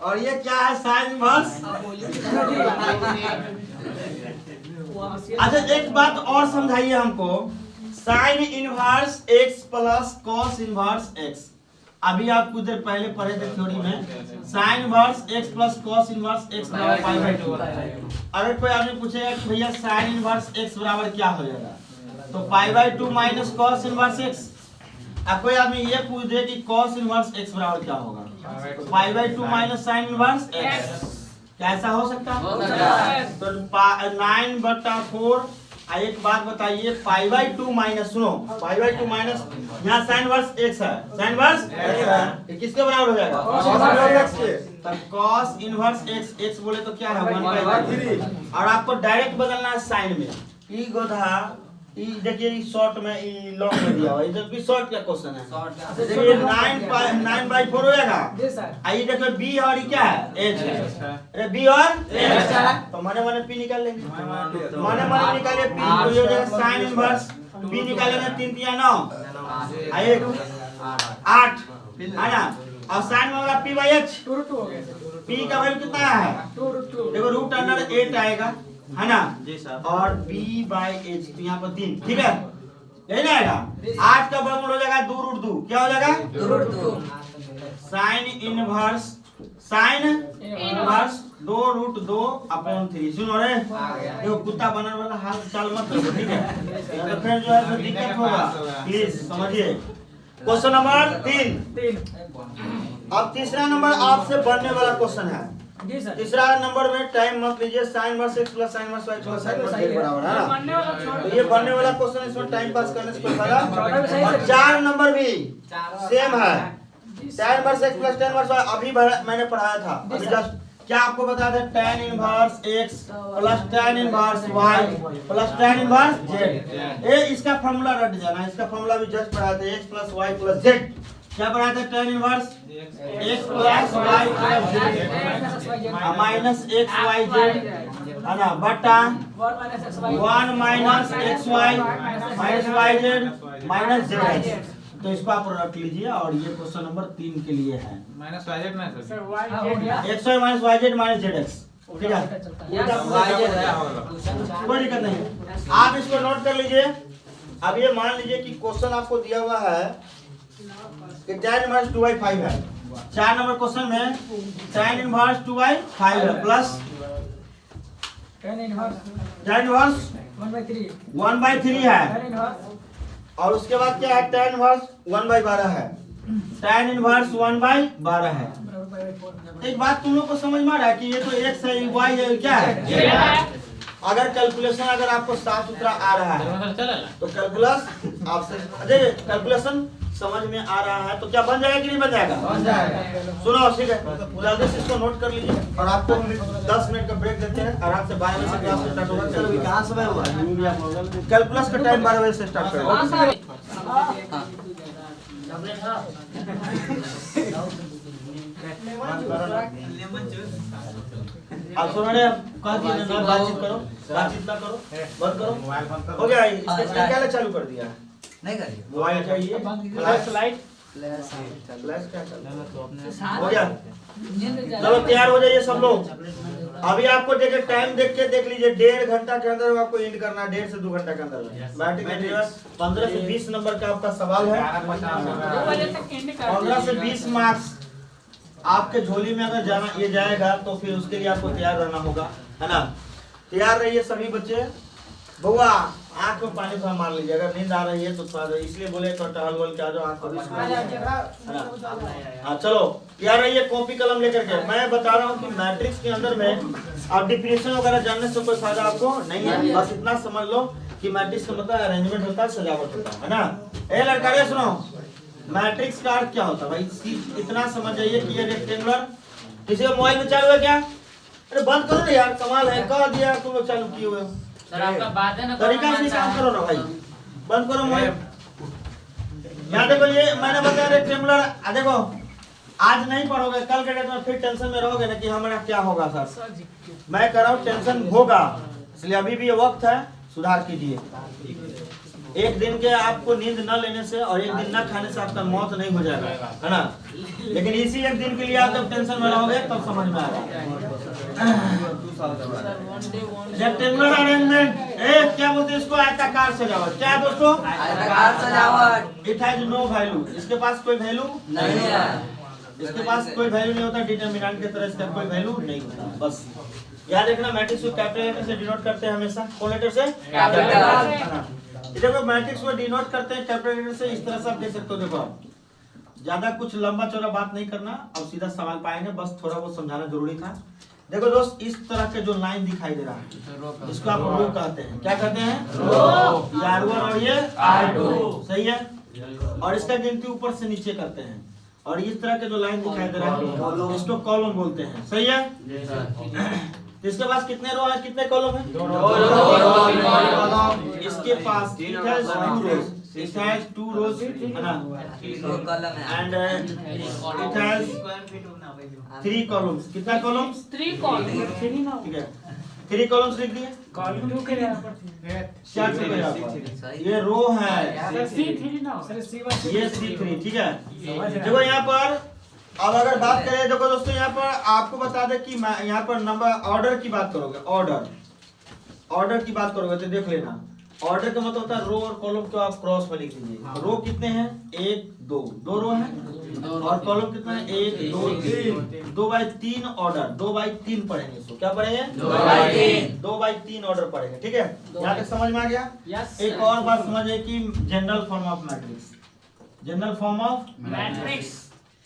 और ये क्या है? Sine inverse. अच्छा एक बात और समझाइए हमको, sine inverse x plus cos inverse x, अभी आप कुछ देर पहले पढ़े थे थ्योरी में, sine inverse x plus cos inverse x बराबर π/2। अगर कोई आदमी पूछेगा कि भैया साइन इनवर्स x बराबर क्या हो जाएगा, तो π/2 माइनस कॉस इनवर्स x। अब कोई आदमी ये पूछ दे कि cos इनवर्स x बराबर क्या होगा? Pi by 2 minus sine inverse x। क्या ऐसा हो सकता है? हो सकता है। तो 9/4। एक बात बताइए, पाई बाई 2 माइनस, सुनो, पाई बाई 2 माइनस यहाँ साइन वर्स x है, साइन वर्स x है, ये किसके बराबर हो जाएगा? तो cos इनवर्स x, x बोले तो क्या है? 1/3। और आपको डायरेक्ट बदलना है साइन में। ई गोधा ई देखिए, ई शॉर्ट में, ई लॉन्ग में दिया हुआ है, इधर भी शॉर्ट का क्वेश्चन है। देखिए 9/4 हो जाएगा। जी सर। आइए देखो b और ये क्या है? h है। अरे b और h है, तो माने माने p निकाल लेंगे। माने माने निकालिए p, तो ये हो जाएगा sin इनवर्स p निकालेंगे 3 3 9 आइए 8 है ना। और sin में होगा p by h, 2 हो गया सर। p का वैल्यू कितना है? 2 देखो रूट अंडर 8 आएगा, है ना जी सर। और b by h तो यहाँ पर 3, ठीक है, यही ना आएगा। 8 का वर्गमूल हो जाएगा 2 रूट 2, क्या हो जाएगा? 2 root 2। Sine inverse, sine inverse 2 root 2 upon 3। सुनो रे, देखो कुत्ता बनने वाला हाल चाल मत करो, ठीक है? तो फिर जो है तो दिक्कत होगा, प्लीज समझिए। Question number 3। अब तीसरा नंबर आपसे बनने वाला क्वेश्चन है। जी सर। तीसरा नंबर में टाइम मत लीजिए, sine verse x plus sine verse y plus sine verse z बराबर है ना। बनने वाला छोड़ तो ये बनने वाला क्वेश्चन, इसमें टाइम पास करने से कोई फायदा। और 4 नंबर भी सेम है, tan verse x plus tan verse y अभी मैंने पढ़ाया था अभी जस्ट। क्या आपको बताया था? tan inverse x plus tan inverse y plus tan inverse z। ये इसका फार्मूला रट जाना, इसका फार्मूला भी जस्ट पढ़ाया था, x plus y plus z। क्या पढ़ाया था? tan inverse x plus y plus z minus x y z, है ना, बटा 1 minus x y minus y z minus z। तो इसको आप रख लीजिए, और ये क्वेश्चन नंबर 3 के लिए है। माइनस वाइजेट ना सर सर। y हाँ, हो गया। x y minus y z minus z x, ठीक है, कोई दिक्कत नहीं। आप इसको नोट कर लीजिए। अब ये मान लीजिए कि क्वेश्चन आपको दिया हुआ है कि tan इनवर्स 2/5 है। 4 नंबर क्वेश्चन में tan इनवर्स 2/5 है, plus tan inverse tan inverse 1/3 है, tan इनवर्स और उसके बाद क्या है? tan इनवर्स 1/12 है, tan इनवर्स 1/12 है। एक बात तुम लोग को समझ में आ रहा है कि ये तो x है, y है, क्या है? अगर कैलकुलेशन अगर आपको साफ सुथरा आ रहा है तो कैलकुलस आपसे, अरे कैलकुलेशन समझ में आ रहा है तो क्या बन जाएगा कि नहीं बन जाएगा? बन जाएगा। सुनो, ठीक है, जल्दी से इसको नोट कर लीजिए। और आपको 10 मिनट का ब्रेक देते हैं, आराम से 12 बजे से क्लास स्टार्ट होगा। चलो कहाँ समय हुआ? कैलकुलस का टाइम 12 बजे से स्टार्ट करेगा। आप सुनो रे, कह दिए ना बातचीत करो, बातचीत ना करो, बंद करो, मोबाइल बंद कर। हो गया। इसका क्या चालू कर दिया? नहीं करिए। मोबाइल चाहिए, फ्लैश लाइट, फ्लैश फ्लैश क्या हो गया? चलो तैयार हो जाइए सब लोग। अभी आपको देखिए टाइम देख लीजिए, 1.5 घंटा के अंदर आपको एंड करना है, 1.5 से 2 घंटा के अंदर। बैटिंग एड्रेस 15 से 20 नंबर का आपका सवाल है। 2 बजे तक एंड कर 15 से 20 मार्क्स आपके झोली में अगर जाना ये जाएगा तो फिर उसके लिए आपको तैयार रहना होगा, है ना। तैयार रहिए सभी बच्चे। बउआ आंख में पानी थोड़ा मार लीजिए, अगर नींद आ रही है तो थोड़ा, इसलिए बोले तो टहल वल के आ जाओ, आंख को भी हाँ। चलो तैयार रहिए, कॉपी कलम लेकर के। मैं बता रहा हूँ कि मैट्रिक्स के अंदर में आप डिफिनेशन वगैरह जानने से कोई फायदा आपको नहीं है। बस इतना समझ लो कि मैट्रिक्स का मतलब अरेंजमेंट होता है, सजावट होता है ना। ए लड़का रे सुनो, मैट्रिक्स का अर्थ क्या होता है भाई? इतना समझ जाइए कि ये रेक्टेंगुलर। किसी का मोबाइल में चालू है क्या? अरे बंद करो ना यार, कमाल है, कह दिया तुम लोग चालू किए हुए हो। सर आपका बात है ना, तरीका से काम करो ना भाई, बंद करो मोबाइल। यहाँ देखो, ये मैंने बताया रेक्टेंगुलर। देखो आज नहीं पढ़ोगे, कल के डेट में फिर टेंशन में रहोगे ना कि हमारा क्या होगा सर। मैं कह रहा हूँ टेंशन होगा, इसलिए अभी भी ये वक्त है, सुधार कीजिए। एक दिन के आपको नींद न लेने से और एक दिन न खाने से आपका मौत नहीं हो जाएगा, है ना। लेकिन इसी एक दिन के लिए आप जब टेंशन में रहोगे तब समझ में आएगा। रेक्टेंगुलर अरेंजमेंट, क्या बोलते हैं इसको? आयताकार सजावट। क्या है दोस्तों? आयताकार सजावट। इट हैज नो वैल्यू, इसके पास कोई वैल्यू नहीं है। इसके पास कोई वैल्यू नहीं होता, डिटरमिनेंट की तरह इसका कोई वैल्यू नहीं होता। बस याद रखना, मैट्रिक्स को कैपिटल लेटर से डिनोट करते हैं हमेशा। कौन लेटर से? कैपिटल। ये देखो मैट्रिक्स को डिनोट करते हैं कैपिटल लेटर से, इस तरह से आप देख सकते हो। देखो ज्यादा कुछ लंबा चौड़ा बात नहीं करना, अब सीधा सवाल पाएंगे, बस थोड़ा बहुत समझाना जरूरी था। देखो दोस्त, इस तरह के जो लाइन दिखाई दे रहा है इसको आप रो कहते हैं। क्या कहते हैं? रो। ये R1 और ये R2, सही है। और इसका गिनती ऊपर से नीचे करते हैं। और इस तरह के जो लाइन दिखाई दे रहा है इसको कॉलम बोलते हैं, सही है। इसके पास कितने रो है, कितने कॉलम है? इसके पास it has 2 rows. It has 2 rows, है ना? And it has 3 columns. कितना columns? 3 columns. ठीक है, 3 columns लिख दिए। कॉलम 2 के यहाँ पर क्या चीज़ है यहाँ पर? ये रो है, C3 ना सर C1 ये C3, ठीक है। देखो यहाँ पर अब अगर बात करें, देखो दोस्तों यहाँ पर आपको बता दें कि मैं यहाँ पर नंबर ऑर्डर की बात करोगे, ऑर्डर की बात करोगे तो देख लेना, ऑर्डर का मतलब होता है रो और कॉलम को आप क्रॉस में लिख दीजिए। रो कितने हैं? 1 2 2 रो हैं, और कॉलम कितना है? 1 2 3 2 बाई 3 ऑर्डर, 2 बाई 3 पढ़ेंगे इसको। क्या पढ़ेंगे? 2 बाई 3 ऑर्डर पढ़ेंगे, ठीक है। यहाँ तक समझ में आ गया? Yes, एक और बात समझिए कि general form of matrix, general form of matrix.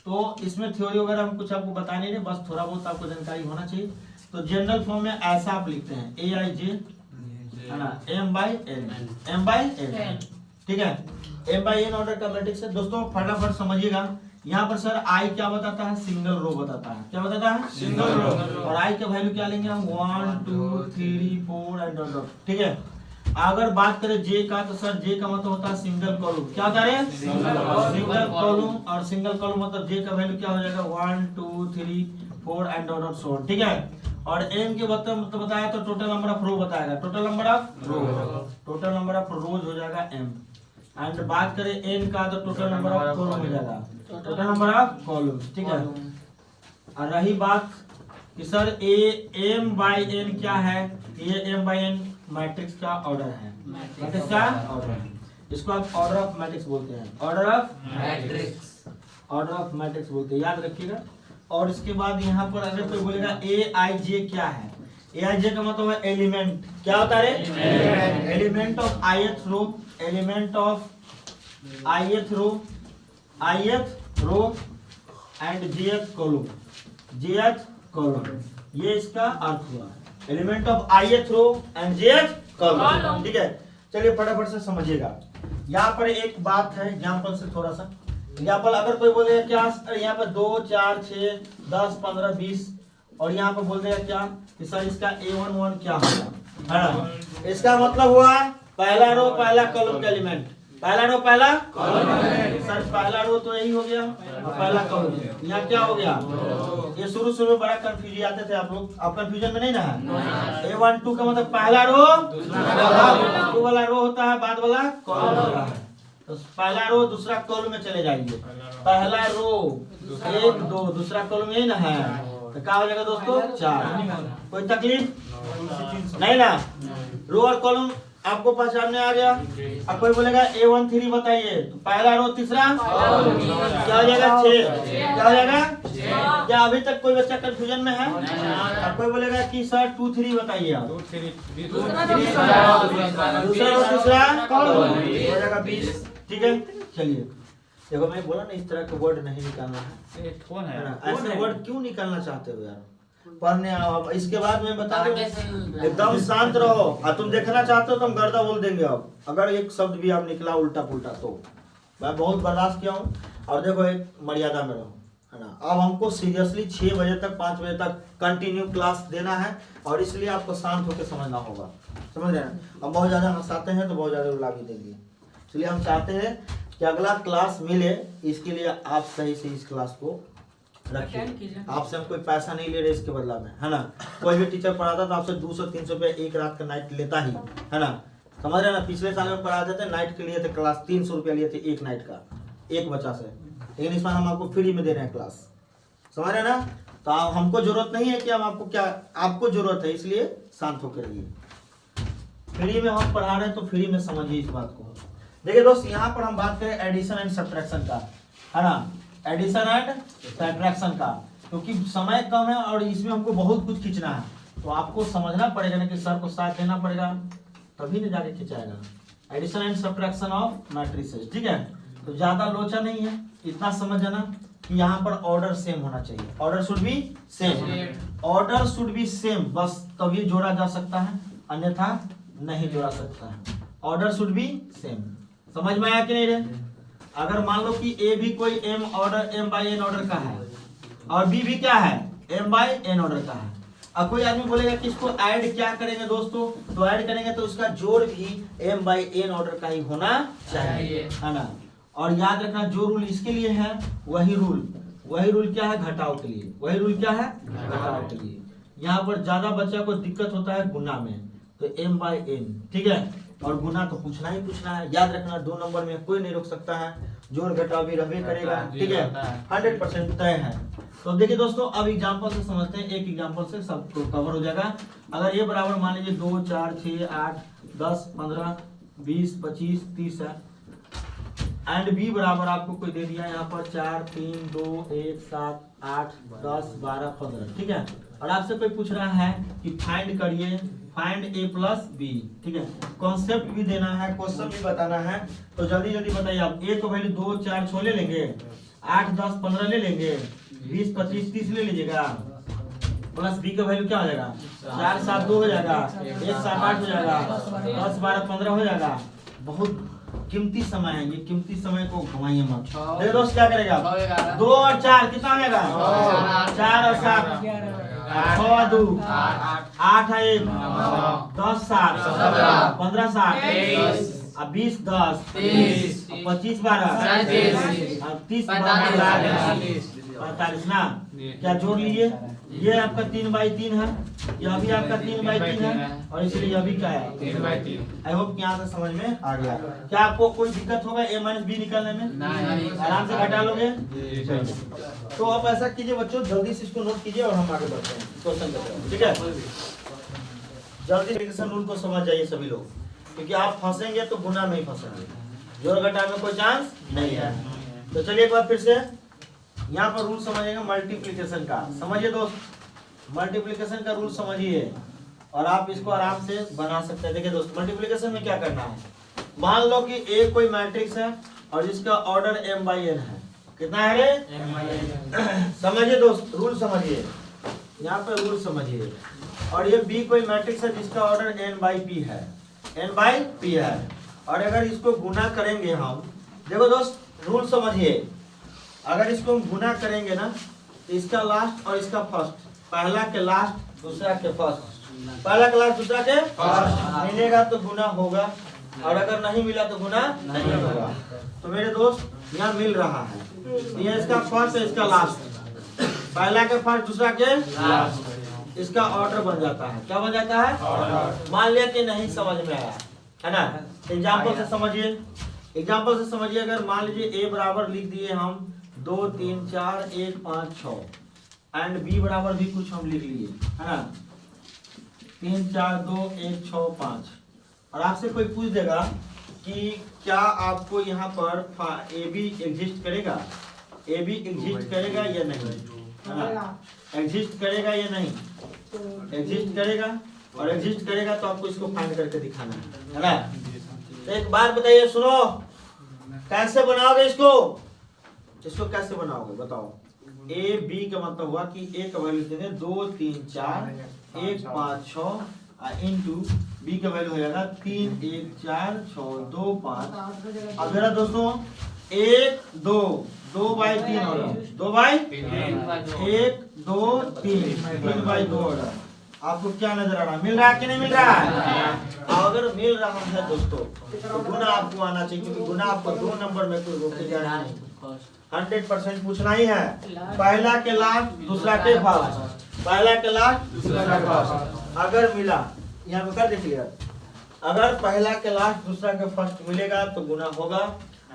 तो इसमें थ्योरी वगैरह हम कुछ आपको बता नहीं रहे, बस थोड़ा बहुत आपको जानकारी होना चाहिए। तो जनरल फॉर्म में ऐसा आप लिखते हैं AIJ, है ना, M/N, ठीक है। M/N ऑर्डर का मैट्रिक्स है। दोस्तों फटाफट समझिएगा, यहाँ पर सर I क्या बताता है? सिंगल रो बताता है। क्या बताता है? Single row. और I का वैल्यू क्या लेंगे हम? 1 2 3 4 एंड डॉट, ठीक है। अगर बात करें J का, तो सर J का मतलब होता है सिंगल कॉलम। क्या होता है? Single column. और सिंगल कॉलम मतलब J का वैल्यू क्या हो जाएगा? 1 2 3 4 एंड डॉट सो ऑन, ठीक है। और M के मतलब बताया तो टोटल नंबर ऑफ रो बताएगा, टोटल नंबर ऑफ रोज हो जाएगा M। एंड बात करें N का तो टोटल नंबर ऑफ कॉलम हो जाएगा, टोटल नंबर ऑफ कॉलम, ठीक है। और रही बात कि सर M/N क्या है? ये M/N मैट्रिक्स का ऑर्डर है, मैट्रिक्स का ऑर्डर है। इसको आप ऑर्डर ऑफ मैट्रिक्स बोलते हैं, ऑर्डर ऑफ मैट्रिक्स बोलते हैं, याद रखिएगा। और इसके बाद यहाँ पर अगर कोई बोलेगा AIJ क्या है? AIJ का मतलब है एलिमेंट। क्या होता है? Element of ith row, element of ith row and jth column, ये इसका अर्थ हुआ, element of ith row and jth column, ठीक है। चलिए फटाफट से समझिएगा। यहाँ पर एक बात है एग्जाम्पल से, थोड़ा सा एग्जाम्पल। अगर कोई बोलेगा क्या यहाँ पर 2 4 6 10 15 20, और यहाँ पर बोल देगा क्या कि सर इसका A11 क्या होगा, है ना? इसका मतलब हुआ पहला रो पहला कॉलम का एलिमेंट, पहला रो पहला कॉलम। सर पहला रो तो यही हो गया, और पहला कॉलम यहाँ क्या हो गया? ये शुरू में बड़ा कंफ्यूजन आते थे आप लोग, आप कंफ्यूजन में नहीं ना है। A1 2 का मतलब पहला रो, दूसरा वाला रो होता है, बाद वाला कॉलम होता है। तो पहला रो दूसरा कॉलम में चले जाएंगे, पहला रो 1 2, दूसरा कॉलम यही ना है, तो क्या हो जाएगा दोस्तों? 4। कोई तकलीफ नहीं ना? रो और कॉलम आपको पहचानने आ गया। अब कोई बोलेगा A13 बताइए, तो पहला रो तीसरा क्या हो जाएगा? 6। क्या हो जाएगा? क्या अभी तक कोई बच्चा कंफ्यूजन में है? अब कोई बोलेगा कि सर 2 3 बताइए आप, दूसरा रो तीसरा हो जाएगा 20, ठीक है। चलिए देखो, मैं बोला ना इस तरह के वर्ड नहीं निकालना है, ऐसे वर्ड क्यों निकालना चाहते हो यार? पढ़ने आओ। इसके बाद मैं बता दूं, एकदम शांत रहो। और तुम देखना चाहते हो तो हम गर्दा बोल देंगे। अब अगर एक शब्द भी आप निकला उल्टा पुल्टा तो मैं बहुत बर्दाश्त किया हूँ। और देखो एक मर्यादा में रहो, है ना। अब हमको सीरियसली 6 बजे तक 5 बजे तक कंटिन्यू क्लास देना है, और इसलिए आपको शांत होकर समझना होगा, समझ रहे हैं। हम बहुत ज़्यादा हंसाते हैं तो बहुत ज़्यादा रुला भी देंगे, इसलिए हम चाहते हैं कि अगला क्लास मिले, इसके लिए आप सही से इस क्लास को रखिए। आपसे हम कोई पैसा नहीं ले रहे इसके बदला में, है ना। कोई भी टीचर पढ़ाता तो आपसे 200-300 रुपये एक रात का नाइट लेता ही, है ना। समझ रहे हैं ना। पिछले साल में पढ़ाते थे नाइट के लिए थे क्लास 300 रुपया लिए थे एक नाइट का, एक बच्चा से। लेकिन इस बार हम आपको फ्री में दे रहे हैं क्लास, समझ रहे हैं ना। तो हमको जरूरत नहीं है कि हम आपको क्या, आपको जरूरत है, इसलिए शांत होकर रहिए। फ्री में हम पढ़ा रहे हैं तो फ्री में समझिए इस बात को। देखिए दोस्त, यहाँ पर हम बात करें एडिशन एंड सब्ट्रैक्शन का, है ना। एडिशन एंड सब्ट्रैक्शन का, क्योंकि समय कम है और इसमें हमको बहुत कुछ खींचना है, तो आपको समझना पड़ेगा ना कि सर को साथ देना पड़ेगा, तभी ना जाके खिंचाएगा। Addition and subtraction of matrices, ठीक है। तो ज्यादा लोचा नहीं है, इतना समझ जाना कि यहाँ पर ऑर्डर सेम होना चाहिए, order should be same, order should be same, बस तभी जोड़ा जा सकता है, अन्यथा नहीं जोड़ा सकता है, ऑर्डर शुड बी सेम। समझ में आया कि नहीं रे? अगर मान लो कि ए भी कोई m order m by n order का है और बी भी क्या है m बाई n ऑर्डर का है, अब कोई आदमी बोलेगा कि इसको ऐड क्या करेंगे दोस्तों, तो ऐड करेंगे तो उसका जोड़ भी m बाई n ऑर्डर का ही होना चाहिए, है ना। और याद रखना जो रूल इसके लिए है वही रूल क्या है घटाव के लिए, वही रूल क्या है घटाव के लिए। यहाँ पर ज्यादा बच्चा को दिक्कत होता है गुना में, तो m बाई n, ठीक है। और गुना तो पूछना ही पूछना है, याद रखना 2 नंबर में कोई नहीं रोक सकता है, जोड़ घटाव भी रहबे करेगा, ठीक है, 100% तय है। तो देखिए दोस्तों अब एग्जांपल से समझते हैं, एक एग्जांपल से सब कवर हो जाएगा। अगर ये बराबर मान लीजिए 2 4 6 8 10 15 20 25 30 है, एंड बी बराबर आपको कोई दे दिया यहाँ पर 4 3 2 1 7 8 10 12 15, ठीक है। और आपसे कोई पूछ रहा है कि फाइंड करिए, फाइंड a प्लस बी, ठीक है। कॉन्सेप्ट भी देना है, क्वेश्चन भी बताना है, तो जल्दी जल्दी बताइए आप। a को वैल्यू 2 4 6 ले लेंगे, 8 10 15 ले लेंगे, 20 25 30 ले लीजिएगा, प्लस b का वैल्यू क्या हो जाएगा 4 7 2 हो जाएगा, 1 7 8 हो जाएगा, 10 12 15 हो जाएगा। बहुत कीमती समय है ये, कीमती समय को गवाइए मत। देखो दोस्त क्या करेगा, 2 और 4 कितना हो जाएगा 4 और 7 6 2 8 1 10 7 15 7 20 10 25 12 30 45 ना, क्या जोड़ लीजिए, ये आपका 3 बाई 3 है, यह भी आपका 3 बाई 3 है, और इसलिए यह भी क्या है 3 बाई 3। आई होप यहाँ से समझ में आ गया। क्या आपको कोई दिक्कत होगा a माइनस बी निकालने में? नहीं, आराम से घटा लोगे। तो आप ऐसा कीजिए बच्चों, जल्दी से इसको नोट कीजिए और हम आगे बढ़ते हैं क्वेश्चन की तरफ, ठीक है। जल्दी एडिशन रूल को समझ जाइए सभी लोग, क्योंकि आप फंसेंगे तो गुना में ही फंसेंगे, जोड़ घटाव में कोई चांस नहीं है। तो चलिए एक बार फिर से यहाँ पर रूल समझिएगा मल्टीप्लिकेशन का, समझिए दोस्त, मल्टीप्लिकेशन का रूल समझिए और आप इसको आराम से बना सकते हैं। देखिए दोस्त मल्टीप्लिकेशन में क्या करना है, मान लो कि ए कोई मैट्रिक्स है और जिसका ऑर्डर m बाई n है, कितना है रे समझिए दोस्त, रूल समझिए, यहाँ पे रूल समझिए। और ये b कोई मैट्रिक्स है जिसका ऑर्डर n बाई p है, n बाई p है, और अगर इसको गुना करेंगे हम, देखो दोस्त रूल समझिए, अगर इसको हम गुना करेंगे ना तो इसका लास्ट और इसका फर्स्ट, पहला के लास्ट दूसरा के फर्स्ट, पहला के लास्ट दूसरा के फर्स्ट मिलेगा तो गुना होगा, और अगर नहीं मिला तो गुना नहीं होगा। तो मेरे दोस्त यहाँ मिल रहा है, ये इसका फर्स्ट है, इसका लास्ट, पहला के फर्स्ट दूसरा के लास्ट, इसका ऑर्डर बन जाता है, क्या बन जाता है। मान लिया कि नहीं समझ में आया है ना, एग्जाम्पल से समझिए, एग्जाम्पल से समझिए। अगर मान लीजिए a बराबर लिख दिए हम 2 3 4 1 5 6 एंड b बराबर भी कुछ हम लिख लिए, है ना, 3 4 2 1 6 5, और आपसे कोई पूछ देगा कि क्या आपको यहाँ पर ए बी एग्जिस्ट करेगा, ए बी एग्जिस्ट करेगा या नहीं, है ना, एग्जिस्ट करेगा या नहीं, एग्जिस्ट करेगा, और एग्जिस्ट करेगा तो आपको इसको फाइंड करके दिखाना है ना। तो एक बार बताइए, सुनो, कैसे बनाओगे इसको, इसको कैसे बनाओगे बताओ। ए बी का मतलब हुआ कि ए का वैल्यू देंगे 2 3 4 1 5 6 इनटू बी का वैल्यू हो जाएगा 3 1 4 6 2 5। अब मेरा दोस्तों 1 2 2 बाई 3 हो रहा है, 2 बाई 1 2 3 बाई 2 हो रहा है। आपको क्या नजर आ रहा है, मिल रहा है कि नहीं मिल रहा है? अगर मिल रहा है दोस्तों तो गुना आपको आना चाहिए, क्योंकि गुना आपको 2 नंबर में कोई रोकेगा नहीं, 100% पूछना ही है। पहला के लास्ट दूसरा के फर्स्ट, पहला के लास्ट दूसरा के फर्स्ट, अगर मिला, यहाँ पर कर देख लिया, अगर पहला के लास्ट दूसरा के फर्स्ट मिलेगा तो गुना होगा,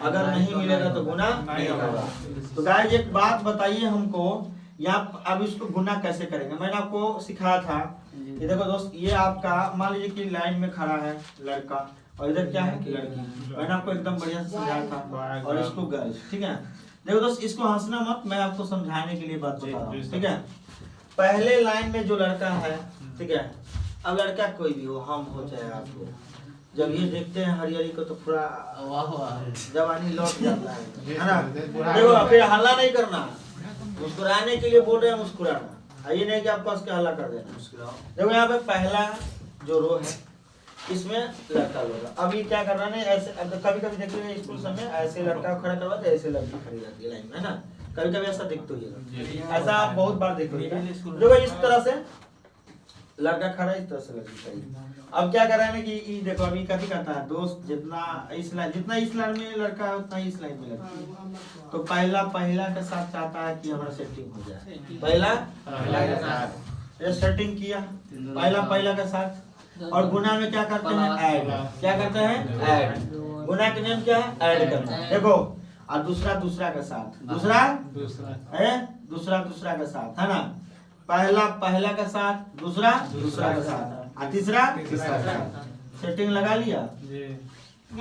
अगर नहीं मिलेगा तो गुना नहीं होगा। तो गाइस एक बात बताइए हमको, यहाँ अब इसको गुना कैसे करेंगे, मैंने आपको सिखाया था। ये देखो दोस्त, ये आपका मान लीजिए कि लाइन में खड़ा है लड़का और इधर क्या है लड़की, मैंने आपको एकदम बढ़िया से समझाया था, और इसको गर्ल्स, ठीक है। देखो दोस्त इसको हंसना मत, मैं आपको समझाने के लिए बात बता रहा हूँ, ठीक है। पहले लाइन में जो लड़का है, ठीक है, अब लड़का कोई भी हो, हम हो चाहे आप हो, जब ये देखते हैं हरियरी को तो पूरा जवानी लौट जाता है ना। देखो फिर हल्ला नहीं करना, मुस्कुराने के लिए बोल रहे हैं, मुस्कुराना, ये नहीं कि आप कस के हल्ला कर देना। देखो यहाँ पे पहला जो रो है इसमें लड़का लोग, अभी क्या करना है ऐसे, कभी कभी देखते हैं स्कूल समय ऐसे लड़का खड़ा करवाते ऐसे लड़की खड़ी रहती है लाइन में, है ना, कभी कभी ऐसा दिखते ही, ऐसा आप बहुत बार देखोगे। देखो इस तरह से लड़का खड़ा, इस तरह से लड़की खड़ी। अब क्या कर रहे हैं कि ये देखो अभी कभी कहता है दोस्त जितना इस लाइन में लड़का है उतना इस लाइन में लड़की, तो पहला के साथ चाहता है कि हमारा सेटिंग हो जाए, पहला के साथ ये सेटिंग किया पहला के साथ। और गुना में क्या करते हैं, ऐड, क्या करते हैं, ऐड, गुना के नियम क्या है, ऐड करना। देखो और दूसरा के साथ, दूसरा के साथ, है ना, पहला के साथ, दूसरा के साथ, और तीसरा के साथ। सेटिंग लगा लिया।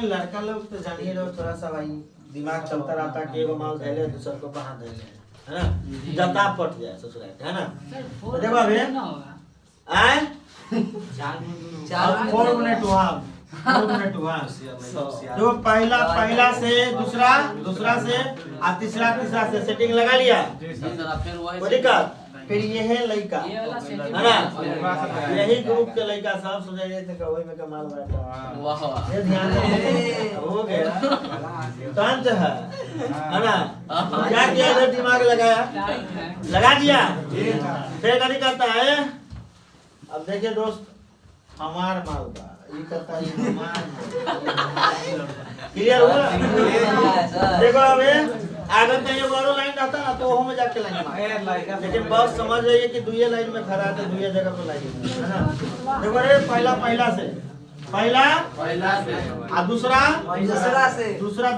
लड़का लोग तो जानिए रहो थोड़ा सा भाई दिमाग चलता रहता है कि एगो माल धैले दूसरा को बहा धैले, है ना, जता पट जाए ससुराल, है ना। तो देखो अभी आए 4 मिनट वहाँ तो पहला से दूसरा से और तीसरा से सेटिंग लगा लिया। कोई दिक्कत? फिर ये है लड़का, है ना, यही ग्रुप के लड़का सब सोच रहे थे कवई में कमाल बैठा, ये ध्यान हो गया तुरंत है ना। क्या किया इधर दिमाग लगाया, लगा दिया, फिर क्या करता है। अब देखिए दोस्त हमार माल बा, ये करता है क्लियर हुआ। देखो अबे अगर कहीं बड़ो लाइन रहता ना तो में जाके लाइन मार, लेकिन बस समझ रही कि दुए लाइन में खड़ा है, दुए जगह पे लाइन है ना। देखो रे पहला से और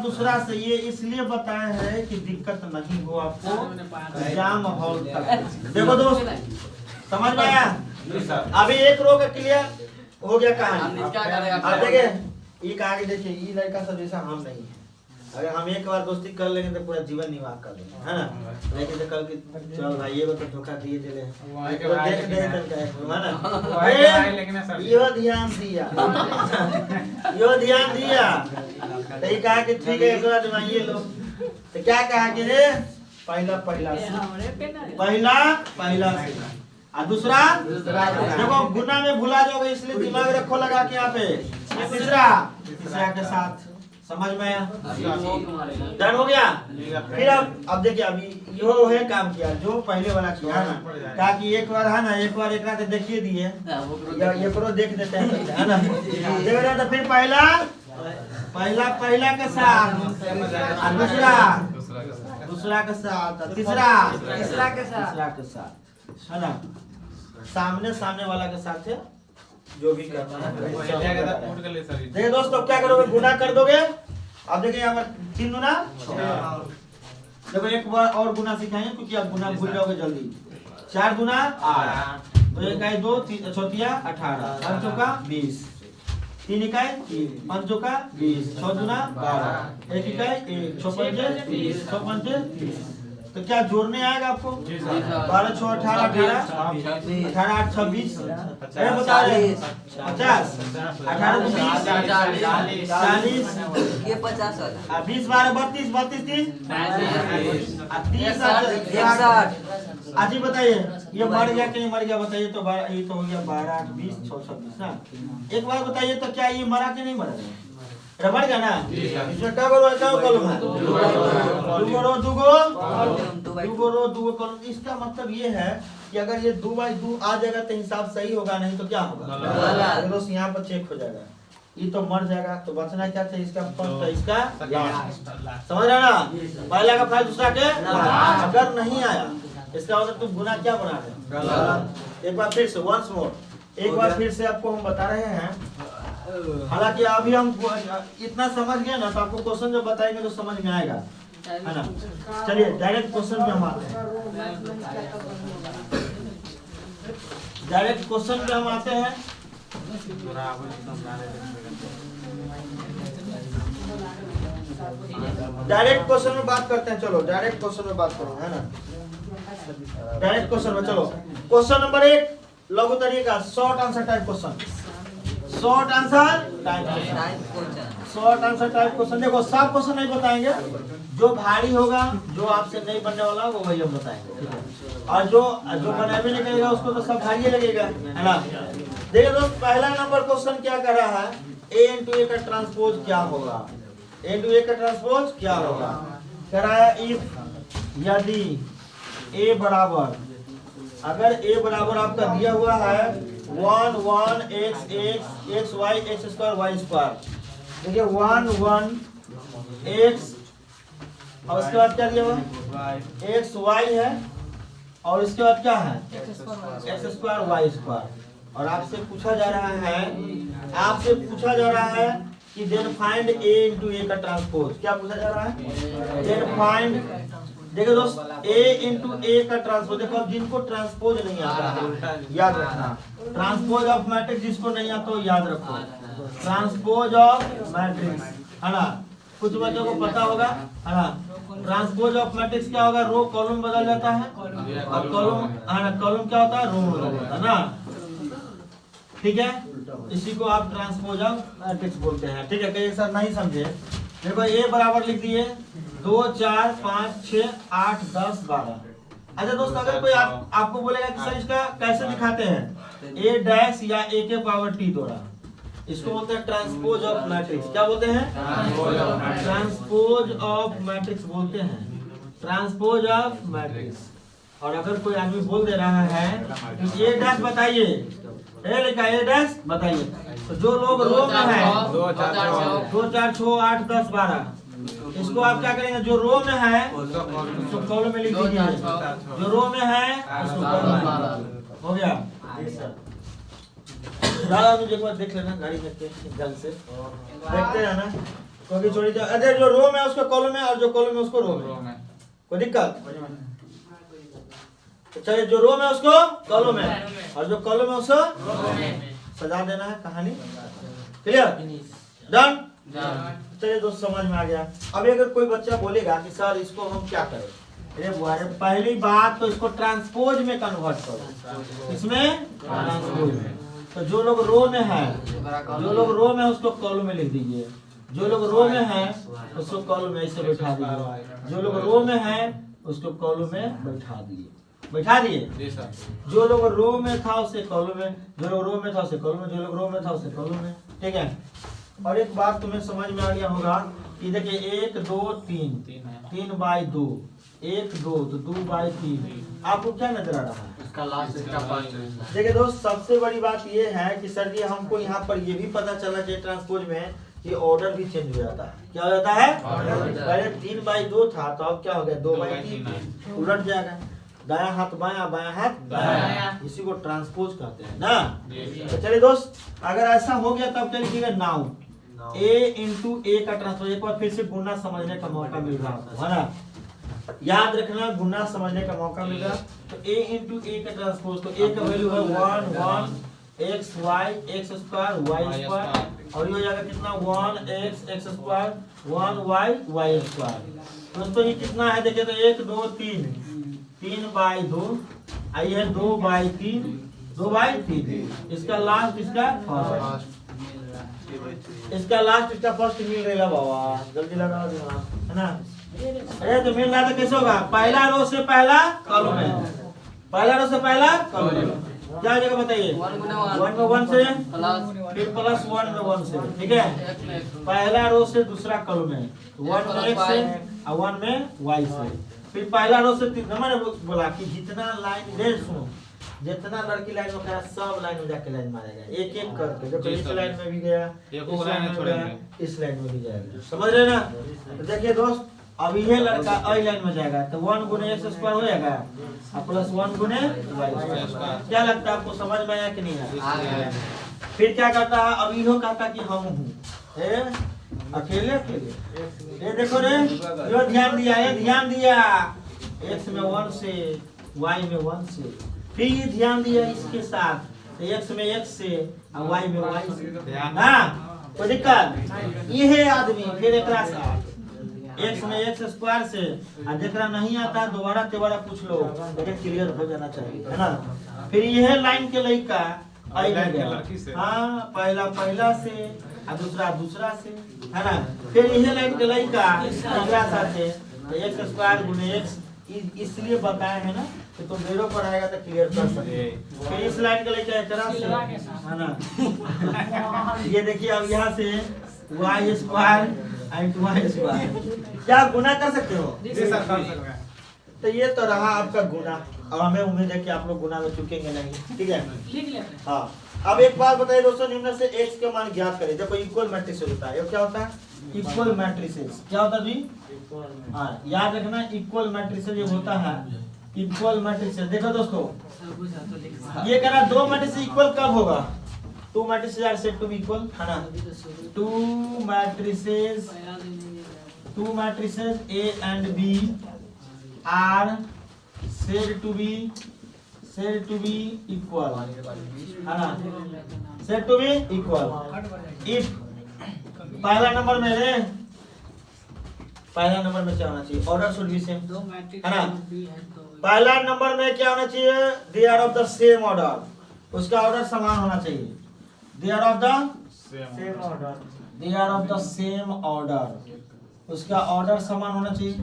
दूसरा से ये इसलिए बताया है कि दिक्कत नहीं हो आपको जाम माहौल तक। देखो दोस्त समझ में आया, अभी एक रो का क्लियर हो गया कहानी। अब देखिए ये आगे देखिए, ये लड़का सब जैसा हम नहीं है, अगर हम एक बार दोस्ती कर लेंगे तो पूरा जीवन निर्वाह कर लेंगे, है ना। लेकिन तो कल की चल भाई ये तो धोखा दिए दिले तो देख दे ना, यो ध्यान दिया तो ये कहा कि ठीक है एक बार जमाइए लो। तो क्या कहा कि रे पहला से और दूसरा देखो गुना में भुला जाओगे इसलिए दिमाग रखो लगा के यहाँ पे। तीसरा के साथ समझ में आया, डन हो गया। फिर अब देखिए अभी यो है काम किया जो पहले वाला किया है ना, कहा कि एक बार है ना, एक बार एक देखिए दिए या ये करो देख देते हैं, है ना। देख रहे तो फिर पहला के साथ, दूसरा के साथ, तीसरा के साथ, है ना, सामने वाला के साथ है जो भी करना है। देखिए दोस्तों क्या करोगे, गुना कर दोगे। अब देखिए यहाँ पर 3 गुना, देखो एक बार और गुना सिखाएंगे क्योंकि आप गुना भूल जाओगे जल्दी। 4 गुना 8, तो 1 इकाई 2, 3 चौथिया 18, 5 चौका 20, 3 इकाई 3, 5 चौका 20, 6 गुना 12, 1 इकाई 1, 6 पंजे 30, 6 पंजे 30। तो क्या जोड़ने आएगा आपको? 12 6 18 18 8 26 बता रहे 50, 18 40, ये 50 वाला, 20 12 32 32 30 60। आज ही बताइए ये मर गया कि नहीं मर गया, बताइए। तो ये तो हो गया 12 8 20 6 26 ना। एक बार बताइए तो क्या ये मरा कि नहीं मरा? मर गया ना। इसमें क्या कॉलम है? दो कॉलम। इसका मतलब ये है कि अगर ये 2/2 आ जाएगा तो हिसाब सही होगा, नहीं तो क्या होगा, दोस्त यहाँ पर चेक हो जाएगा। ये तो मर जाएगा तो बचना क्या चाहिए, इसका फर्स्ट है, इसका समझ रहे ना। पहला का फाइल दूसरा के अगर नहीं आया इसका मतलब तुम गुना क्या बना रहे। एक बार फिर से वंस मोर, एक बार फिर से आपको हम बता रहे हैं। हालांकि अभी हम इतना समझ गए ना तो आपको क्वेश्चन जब बताएंगे तो समझ में आएगा, है ना। चलिए डायरेक्ट क्वेश्चन पे हम आते हैं। डायरेक्ट क्वेश्चन पे हम आते हैं। डायरेक्ट क्वेश्चन में बात करते हैं। चलो डायरेक्ट क्वेश्चन में बात करो, है ना। डायरेक्ट क्वेश्चन में चलो, क्वेश्चन नंबर 1 लघु तरीका short answer type question. Short answer type question, type question. Short answer type question. देखो सब क्वेश्चन नहीं बताएंगे, जो भारी होगा, जो आपसे नहीं बनने वाला वो वही हम बताएंगे, ठीक है। और जो बनाए भी नहीं करेगा उसको तो सब भारी लगेगा, है ना। देखिए दोस्त, पहला नंबर क्वेश्चन क्या कर रहा है, ए इंटू ए का ट्रांसपोज क्या होगा, ए इंटू ए का ट्रांसपोज क्या होगा। कह रहा है इफ, यदि ए बराबर, अगर ए बराबर आपका दिया हुआ है 1 1 x x x y x square y square, देखिए 1 1 x और उसके बाद क्या दिया हुआ x y है और इसके बाद क्या है x स्क्वायर y स्क्वायर। और आपसे पूछा जा रहा है कि देन फाइंड a इंटू ए का ट्रांसपोज। क्या पूछा जा रहा है, देन फाइंड, देखो दोस्त, a इंटू ए का ट्रांसपोज। देखो अब जिनको ट्रांसपोज नहीं आता है याद रखना, ट्रांसपोज ऑफ मैट्रिक्स जिसको नहीं आता हो याद रखो, ट्रांसपोज ऑफ मैट्रिक्स, है ना। कुछ बच्चों को पता होगा, है ना। ट्रांसपोज ऑफ मैट्रिक्स क्या होगा, रो कॉलम बदल जाता है और कॉलम, है ना, कॉलम क्या होता है, रो बदल जाता है ना, ठीक है। इसी को आप ट्रांसपोज ऑफ मैट्रिक्स बोलते हैं, ठीक है। कई सर नहीं समझे, देखो ए बराबर लिख दिए 2 4 5 6 8 10 12। अच्छा दोस्त, अगर कोई आपको बोलेगा कि सर इसका कैसे दिखाते हैं, ए डैश या ए के पावर टी द्वारा, इसको बोलते हैं ट्रांसपोज ऑफ मैट्रिक्स। क्या बोलते हैं, ट्रांसपोज ऑफ मैट्रिक्स बोलते हैं, ट्रांसपोज ऑफ मैट्रिक्स। और अगर कोई आदमी बोल दे रहा है कि ए डैश बताइए, ए लिखा ए डैश बताइए, तो जो लोग रो में है 2 4 6 8 10 12, इसको आप क्या करेंगे, जो रो में है उसको कॉलम में लिख दीजिए, जो रो में है उसको कॉलम में। हो गया दादा, मुझे एक बार देख लेना गाड़ी में जल्द से देखते हैं ना, क्योंकि छोड़ी जाए। अरे जो रो में उसको कॉलम में और जो कॉलम में उसको रो में, कोई दिक्कत। चलिए, जो रो में उसको कॉलम में और जो कॉलम में उसको सजा देना है, कहानी क्लियर, डन। चलिए दोस्त, समझ में आ गया। अब अगर कोई बच्चा बोलेगा कि सर इसको हम क्या करें, अरे पहली बात तो इसको ट्रांसपोज में कन्वर्ट करो, इसमें ट्रांसपोज में। तो जो लोग रो में है, जो लोग रो में उसको कॉलम में लिख दीजिए, जो लोग रो में है उसको कॉलम में ऐसे बैठा दीजिए, जो लोग रो में है उसको कॉलम में बैठा दिए। जो लोग रो में था उसे कॉलम में, जो लोग रो में था उसे कॉलम में, जो लोग रो में था उसे कॉलम में, ठीक है। और एक बात तुम्हें समझ में आ गया होगा कि देखिए 1 2 3 3 बाई 2 1 2 तो 2 बाई 3। आपको क्या नजर आ रहा है, इसका लास्ट इसका फर्स्ट। देखिए दोस्त, सबसे बड़ी बात ये है कि सर जी हमको यहाँ पर ये भी पता चला कि ट्रांसपोज में ये ऑर्डर भी चेंज हो जाता है। क्या हो जाता है, पहले 3 बाई 2 था तो अब क्या हो गया 2 बाई 3, उलट जाएगा, दायां हाथ बायां, बायां हाथ दायां, इसी को ट्रांसपोज कहते हैं ना। तो चलिए दोस्त, अगर ऐसा हो गया तब क्या लिखिएगा, नाउ ए इंटू ए का ट्रांसपोज। एक बार फिर से गुना समझने का मौका मिल रहा है ना, याद रखना, गुना समझने का मौका मिल रहा। तो ए इंटू ए का ट्रांसपोज, तो ए का वैल्यू है 1 1 x y x square y square, और ये हो जाएगा कितना 1 x x square 1 y y square. दोस्तों ये कितना है, देखिए तो 1 2 3 3 बाई 2, आई है 2 बाई 3 2 बाई 3। इसका लास्ट इसका फर्स्ट, इसका लास्ट इसका फर्स्ट मिल रहेगा बाबा, जल्दी लगाओ दिमाग, है ना। अरे तो मिल रहा था कैसे होगा, पहला रो से पहला कॉलम में, पहला रो से पहला कॉलम में क्या जगह बताइए, 1 में 1 से फिर प्लस 1 में 1 से, ठीक है। पहला रो से दूसरा कॉलम में 1 में x से और 1 में y से, फिर पहला रो से मैंने बोला कि जितना लाइन दे, सुनो, जितना लड़की लाइन में करा सब लाइन में जाके लाइन मारेगा, एक एक करके, जो इस लाइन में भी गया, इस लाइन में गया, इस लाइन में भी जाएगा, समझ रहे ना। तो देखिए दोस्त, अब ये लड़का आई लाइन में जाएगा तो 1 गुने एक्स स्क्वायर हो जाएगा और प्लस 1 गुने वाई स्क्वायर। क्या लगता है आपको, समझ में आया कि नहीं आया। फिर क्या करता है, अब इहो कहता कि हम हूँ अकेले अकेले, ये देखो रे, यो ध्यान दिया, ये ध्यान दिया, एक्स में 1 से वाई में 1 से, फिर ये ध्यान दिया इसके साथ एक्स में x से और वाई में y से, हाँ कोई दिक्कत, ये है आदमी। फिर एक साथ x में x स्क्वायर से, और जेकरा नहीं आता दोबारा पूछ लो, लेकिन क्लियर हो जाना चाहिए, है ना। फिर यह लाइन के लड़का आई लड़की गया। लड़की से। हाँ पहला से और दूसरा से है ना। फिर यही लाइन के लड़का तीसरा साथे तो एक्स स्क्वायर गुने एक्स इसलिए बताए हैं ना कि तुम ढेरों पर आएगा तो क्लियर कर सकते। फिर इस लाइन के लड़का एकरा से है ना। ये देखिए अब यहाँ से y square and y square क्या गुना कर सकते हो? जी सर कर सकते हैं। तो ये तो रहा आपका गुना और हमें उम्मीद है कि आप लोग गुना में चुकेंगे नहीं, ठीक है। लिख लेते हैं। हाँ अब एक बात बताइए दोस्तों, निम्न से x के मान ज्ञात करें। देखो इक्वल मैट्रिक्स होता है, ये क्या होता है? Equal matrices. क्या होता है जी? हाँ याद रखना इक्वल मैट्रिसेस ये होता है इक्वल मैट्रिसेस। देखो दोस्तों ये कह रहा दो मैट्रिक्स इक्वल कब होगा? Two matrices are said to be equal है ना। Two matrices A and B are said to be equal है ना, said to be equal if पहला नंबर में रे पहला नंबर में क्या होना चाहिए? ऑर्डर शुड बी सेम है ना। पहला नंबर में क्या होना चाहिए? They are of the same order, उसका ऑर्डर समान होना चाहिए। They are of the same order, they are of the same order, उसका ऑर्डर समान होना चाहिए।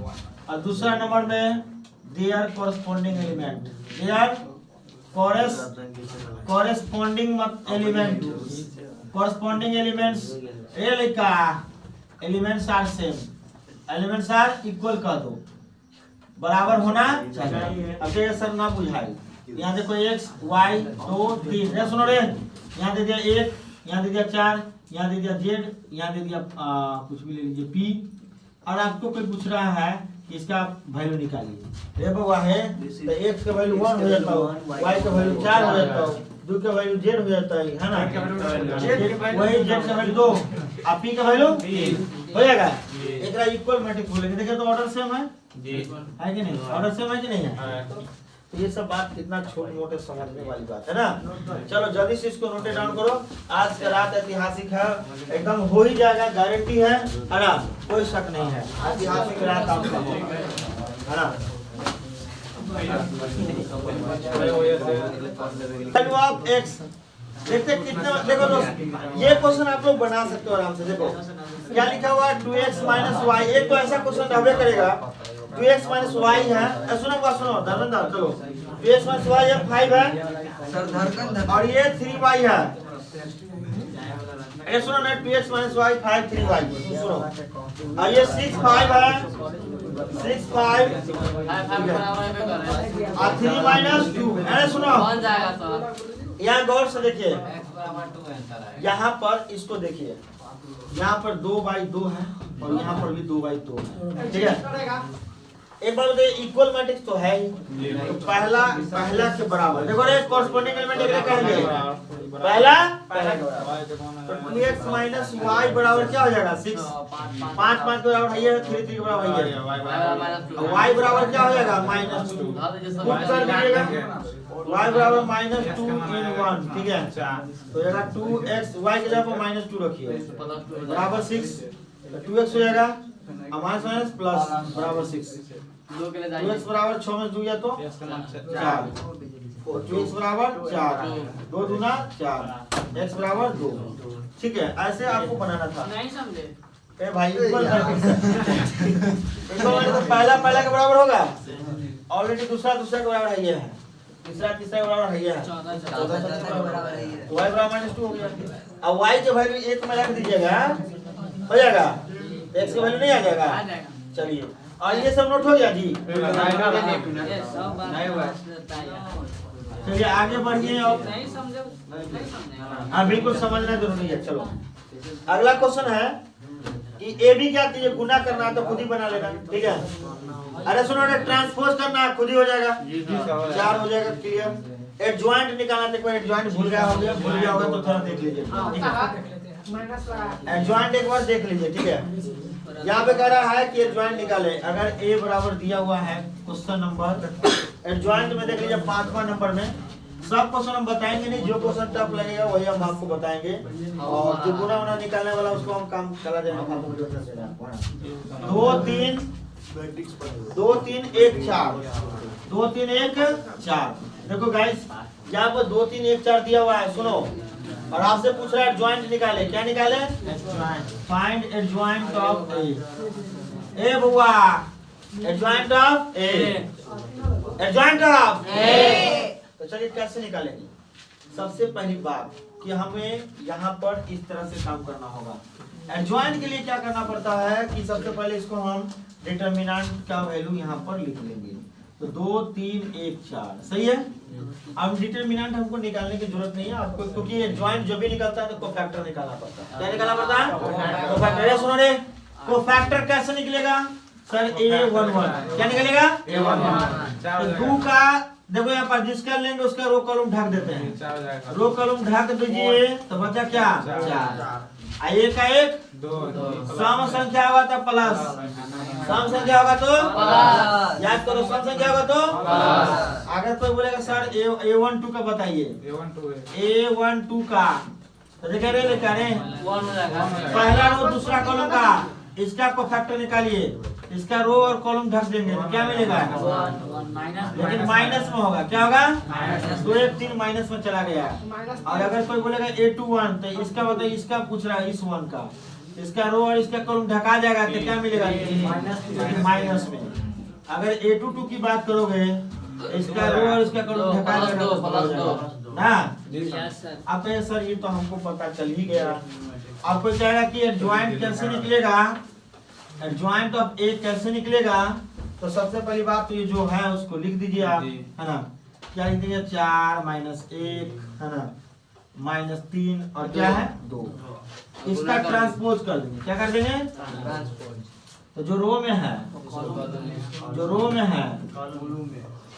और दूसरा नंबर में they are corresponding element, they are corresponding element, corresponding elements ये लिखा elements are same, elements are equal कर दो, बराबर होना चाहिए। अब ये सर ना बुझाई, यहाँ देखो x y 2 3 ये सुनो रे, यहाँ दे दिया 1, यहाँ दे दिया 4, यहाँ दे दिया z, यहाँ दे दिया कुछ भी ले लीजिए p। और आपको कोई पूछ रहा है कि इसका वैल्यू निकालिए। रे बाबा है तो x का वैल्यू 1 हो जाता है, y का वैल्यू 4 हो जाता है, 2 का वैल्यू z हो जाता है ना। वही z का वैल्यू 2 और p का वैल्यू 3 हो जाएगा। एकरा इक्वल मैट्रिक्स बोलेंगे। देखिए तो ऑर्डर सेम है कि नहीं? ऑर्डर सेम है कि नहीं है? तो ये सब बात कितना छोटे मोटे समझने वाली बात है ना। चलो जल्दी से इसको नोट डाउन करो। आज का रात ऐतिहासिक है, एकदम हो ही जाएगा, गारंटी है ना, कोई शक नहीं है। ऐतिहासिक रात आपका है ना। आप x देखते कितना, देखो दोस्त ये क्वेश्चन आप लोग बना सकते हो आराम से। देखो क्या लिखा हुआ 2x - y, एक तो ऐसा क्वेश्चन रहबे करेगा 2x - y है। सुनो धर्मेंद्र, चलो 2x - y है 5 है सर धड़कन और ये 3y है। ये सुनो ना 2x - y 5 3y सुनो, और ये 6 5 है 6 5 और 3 - 2। अरे सुनो यहाँ गौर से देखिए, यहाँ पर इसको देखिए, यहाँ पर 2/2 है और यहाँ पर भी 2/2 है, ठीक है। एक बार बताइए इक्वल मैट्रिक्स तो है ही, तो पहला के बराबर। देखो रे कॉरेस्पॉन्डिंग एलिमेंट एक कहेंगे पहला तो 2x - y बराबर क्या हो जाएगा 6, 5 5 के बराबर है ये, 3 3 के बराबर है ये, और y बराबर क्या हो जाएगा -2। पुट कर दीजिएगा y बराबर -2 इन 1, ठीक है। तो जाएगा 2x, y की जगह पर -2 रखिए बराबर 6, तो 2x हो जाएगा माइनस प्लस बराबर 6। 2x बराबर 6 में 2 या तो 4, 2x बराबर 4, 2 दूना 4, x बराबर 2, ठीक है। ऐसे आपको बनाना था। नहीं समझे? ए भाई इक्वल तो पहला के बराबर होगा, ऑलरेडी दूसरा के बराबर है ये है, तीसरा के बराबर है ये है, y बराबर -2 हो गया। अब y के वैल्यू 1 में रख दीजिएगा, हो जाएगा, x की वैल्यू नहीं आ जाएगा। चलिए और ये सब नोट हो गया जी। चलिए आगे बढ़िए। और नहीं समझे हाँ बिल्कुल समझना जरूरी है। चलो अगला क्वेश्चन है कि ए बी क्या चाहिए, गुना करना है तो खुद ही बना लेना, ठीक है। अरे सुनो रे ट्रांसपोज करना है खुद ही हो जाएगा, 4 हो जाएगा, क्लियर। एडजॉइंट निकालना है, कोई एडजॉइंट भूल गया होगा तो थोड़ा देख लीजिए, ठीक है। एडजॉइंट एक बार देख लीजिए, ठीक है। यहाँ पे कह रहा है कि एडजॉइंट निकाले। अगर ए बराबर दिया हुआ है क्वेश्चन नंबर, एडजॉइंट में देख लीजिए 5वां नंबर में। सब क्वेश्चन हम बताएंगे नहीं, जो क्वेश्चन टफ लगेगा वही हम आपको बताएंगे, और जो गुना वुना निकालने वाला उसको हम काम चला जाएगा। 2 3 1 4, 2 3 1 4, देखो गाइस यहाँ पर 2 3 1 4 दिया हुआ है, सुनो। और आपसे पूछ रहा है एडजॉइंट निकाले, क्या निकाले? फाइंड एडजॉइंट ऑफ ए बुआ, adjoint of A, adjoint of A. तो चलिए कैसे निकालेंगे? सबसे पहली बात कि हमें यहाँ पर इस तरह से काम करना होगा। एडजॉइंट के लिए क्या करना पड़ता है कि सबसे पहले इसको हम डिटरमिनेंट का वैल्यू यहाँ पर लिख लेंगे। तो 2 3 1 4 सही है। अब डिटरमिनेंट हमको निकालने की जरूरत नहीं है आपको, क्योंकि एडजॉइंट जब भी निकलता है तो कोफैक्टर निकालना पड़ता है। क्या निकालना पड़ता है? कोफैक्टर। सुनो रे, कोफैक्टर कैसे निकलेगा सर? A11 क्या निकलेगा? A11। 2 का देखो यहाँ पर जिसका लेंगे उसका रो कॉलम ढक देते हैं, रो कॉलम ढक दीजिए तो बचा क्या? 4। एक का एक 2 सम संख्या होगा तो प्लस, सम संख्या होगा तो प्लस। याद करो, सम संख्या होगा तो प्लस। अगर कोई बोलेगा सर A12 का बताइए, A12 का तो देखे रे लिखा रे पहला रो दूसरा कॉलम का, इसका को फैक्टर निकालिए, इसका रो और कॉलम ढक देंगे तो क्या मिलेगा? लेकिन माइनस में होगा, क्या होगा? तो 1 3 माइनस में चला गया। और अगर कोई बोलेगा A21 तो इसका बताइए, इसका पूछ रहा है इस 1 का, इसका रो और इसका कॉलम ढका जाएगा तो क्या मिलेगा? माइनस में। अगर A22 की बात करोगे इसका रो और इसका कॉलम ढका जाएगा तो प्लस जाएगा ना। अब सर ये तो हमको पता चल ही गया। आपको कहेगा कि एडजॉइंट कैसे निकलेगा, एडजॉइंट ऑफ ए कैसे निकलेगा? तो सबसे पहली बात तो ये जो है उसको लिख दीजिए आप, है ना। क्या लिख दीजिए? 4 -1 है ना, -3 और क्या है 2। इसका ट्रांसपोज कर देंगे, क्या कर देंगे? तो जो रो में है, जो रो में है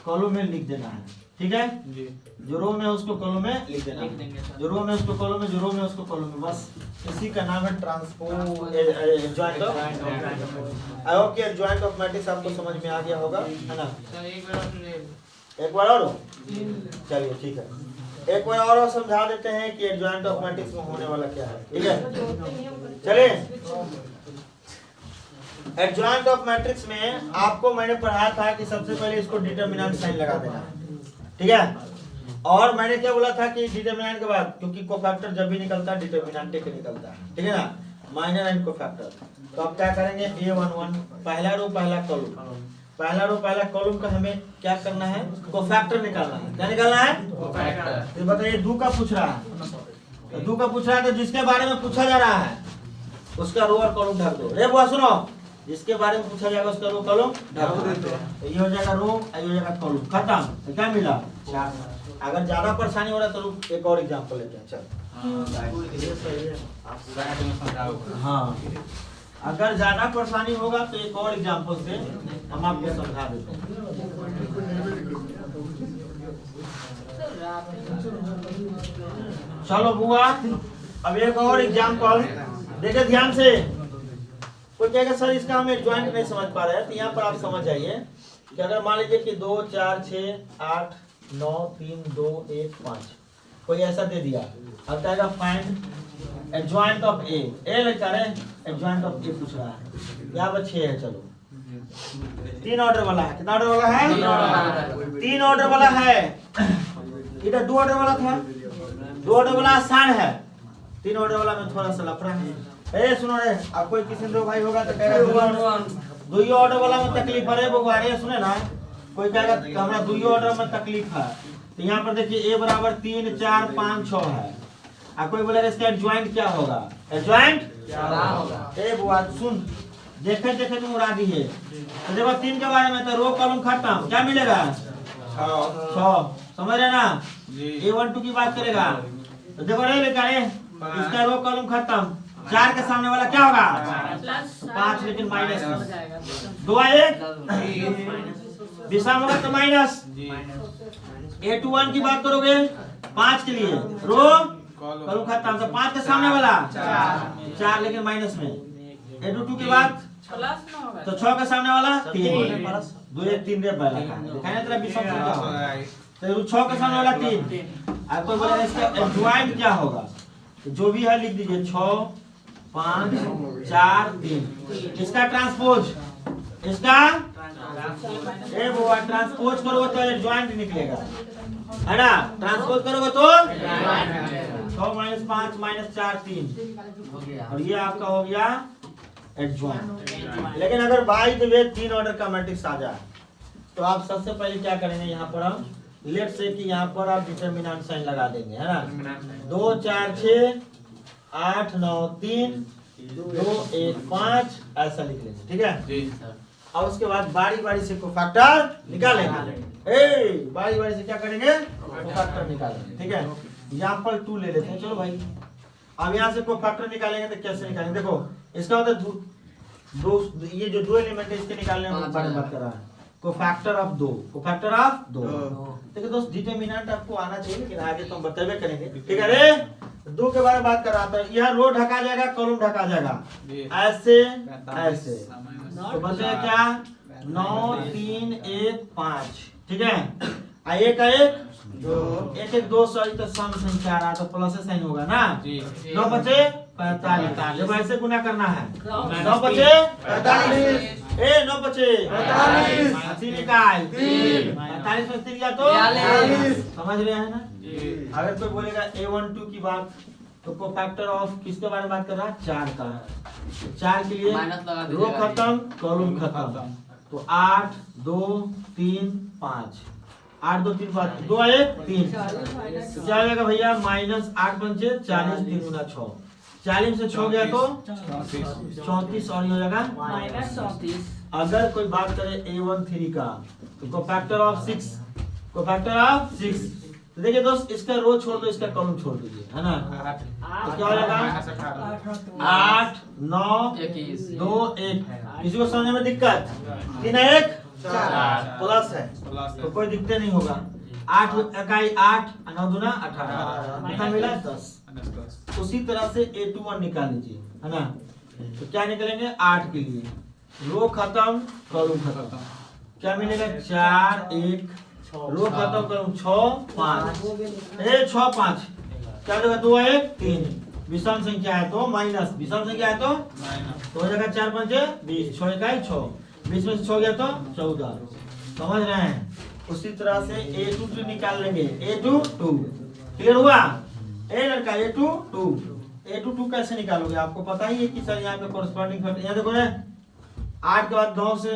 कॉलम में लिख देना है, ठीक है। जो रो में उसको कॉलम में लिख देना है, जो रो में उसको कॉलम में, जो रो में उसको कॉलम में, बस इसी का नाम है transpose adjoint of. I hope कि एडजॉइंट ऑफ मैट्रिक्स आपको समझ में आ गया होगा, है ना। एक बार और चलिए ठीक है, एक बार और समझा देते हैं कि एडजॉइंट ऑफ मैट्रिक्स में होने वाला क्या है, ठीक है। चलिए एडजॉइंट ऑफ मैट्रिक्स में आपको मैंने पढ़ाया था कि सबसे पहले इसको डिटरमिनेंट साइन लगा देना है, ठीक है। और मैंने क्या बोला था कि डिटरमिनेंट के बाद, क्योंकि कोफैक्टर जब भी निकलता है डिटरमिनेंट के निकलता है, ठीक है ना, माइनर एंड कोफैक्टर। तो अब क्या करेंगे? A11 पहला रो पहला कॉलम, पहला रो पहला कॉलम का हमें क्या करना है? कोफैक्टर निकालना है। क्या निकालना है? कोफैक्टर। तो बताइए 2 का पूछ रहा है, तो 2 का पूछ रहा है तो जिसके बारे में पूछा जा रहा है उसका रो और कॉलम ढक दो। रे बुआ सुनो, जिसके बारे में पूछा जाएगा उसका रो कॉलम ढक दो। ये हो जाएगा रो, ये हो जाएगा कॉलम, खत्म। तो क्या मिला? 4। अगर ज्यादा परेशानी हो रहा है तो एक और एग्जांपल लेते हैं। चल हाँ, अगर ज्यादा परेशानी होगा तो एक और एग्जांपल से हम आपको समझा देते हैं। चलो बुआ, अब एक और एग्जांपल देखिए ध्यान से। कोई कहेगा सर इसका हम एडजॉइंट नहीं समझ पा रहे हैं, तो यहाँ पर आप समझ जाइए कि अगर मान लीजिए कि 2 4 6 8 9 3 2 1 5 कोई ऐसा दे दिया, अब कहेगा फाइंड एडजॉइंट ऑफ ए। ए लिखा है, एडजॉइंट ऑफ ए पूछ रहा है। यहाँ पर 6 है, चलो 3 ऑर्डर वाला है। कितना ऑर्डर वाला है? 3 ऑर्डर वाला है। इधर 2 ऑर्डर वाला था, 2 ऑर्डर वाला आसान है, 3 ऑर्डर वाला में थोड़ा सा लफड़ा है। ए सुनो रे, अब कोई किसी दो भाई होगा तो कहेगा 2 ही ऑर्डर वाला में तकलीफ है। बुआरे सुने ना, कोई कहेगा हमारा 2 ही ऑर्डर में तकलीफ है, तो यहाँ पर देखिए a बराबर 3 4 5 6 है। अब कोई बोलेगा इसका एडजॉइंट क्या होगा? एडजॉइंट क्या होगा? ए बुआ सुन, देखे देखे तुम उड़ा दिए। तो देखो 3 के बारे में तो रो कॉलम खत्म, क्या मिलेगा? 6। समझ रहे ना? A12 की बात करेगा तो देखो रे लिखा है, इसका रो कॉलम खत्म। 4 के सामने वाला क्या होगा? 5, लेकिन माइनस में 2 1 विषम होगा तो माइनस। A21 की बात करोगे 5 के लिए रो कॉलम खत्म, तो 5 के सामने वाला 4 लेकिन माइनस में। A22 की बात तो 6 के सामने वाला 3, 2 1 3 रे पहला दिखाने तेरा विषम संख्या होगा, तो 6 के सामने वाला 3। अब कोई बोलेगा इसका एडजॉइंट क्या होगा? तो जो भी है लिख दीजिए 6 5 4 3। इसका ट्रांसपोज, इसका ए वो ट्रांसपोज करो तो एडजॉइंट निकलेगा। है ना, ट्रांसपोज करोगे तो 6 माइनस 5 माइनस 4 3, और ये आपका हो गया एडजॉइंट। लेकिन अगर बाई द वे 3 ऑर्डर का मैट्रिक्स आ जाए तो आप सबसे पहले क्या करेंगे, यहाँ पर हम लेट से कि यहाँ पर आप डिटरमिनेंट साइन लगा देंगे, है ना। 2 4 6 8 9 3 2 1 5 ऐसा लिख लेंगे, ठीक है। और उसके बाद बारी बारी से कोफैक्टर निकालेंगे। बारी बारी से क्या करेंगे, कोफैक्टर निकालेंगे, ठीक है। एग्जांपल 2 ले लेते हैं, चलो भाई। अब यहाँ से कोफैक्टर निकालेंगे तो कैसे निकालेंगे, देखो इसका मतलब दो ये जो दो एलिमेंट है इसके निकालने में बारे में बात कर रहा है। Cofactor of 2, cofactor of 2। देखो दोस्त डिटरमिनेंट आपको आना चाहिए, लेकिन आगे तो हम बतावे करेंगे, ठीक है। रे 2 के बारे में बात कर रहा था, यह रो ढका जाएगा, कॉलम ढका जाएगा, ऐसे ऐसे, तो बचेगा क्या 9 3 1 5, ठीक है। एक का एक 2 सॉरी तो सम संख्या आ रहा तो प्लस साइन होगा ना। 9 बचे 45, जब ऐसे गुना करना है 9 बचे 45, 9 बचे 45, अस्सी निकाल 45 में 3 गया तो 42, समझ रहे हैं ना। अगर कोई बोलेगा A12 की बात तो कोफैक्टर ऑफ किसके बारे में बात कर रहा है, 4 का। 4 के लिए रो खत्म कॉलम खत्म, तो 8 2 3 5, 8 2 3 5, 2 1 3, क्या हो जाएगा भैया, माइनस 8 पंचे 40, 3 गुना 6, 40 से 6 गया तो 34, और ये हो जाएगा माइनस 34। अगर कोई बात करे A13 का तो कोफैक्टर ऑफ 6, कोफैक्टर ऑफ 6, तो देखिए दोस्त इसका रो छोड़ दो, इसका कॉलम छोड़ दीजिए, है ना। तो क्या हो जाएगा 8 9 2 1, किसी को समझने में दिक्कत, 3 1 4 प्लस है तो कोई दिक्कत नहीं होगा। 8 इकाई 8 9 दूना 18, कितना मिला 10। उसी तरह से A21 निकाल लीजिए, है ना। तो क्या निकलेंगे 8 के लिए रो खत्म कॉलम खत्म, क्या मिलेगा 4 1, रो खत्म करूं 6 5, 6 5, क्या होगा 2 1 3, विषम संख्या है तो माइनस, विषम संख्या है तो हो जाएगा 4 5 20, 6 इकाई 6, 20 में से 6 गया तो 14, समझ रहे हैं। उसी तरह से A22 निकाल लेंगे, A22 क्लियर हुआ। ए लड़का A22 कैसे निकालोगे, आपको पता ही है कि सर यहाँ पे कोरस्पॉन्डिंग फैक्टर, यहाँ देखो ना 8 के बाद 9 से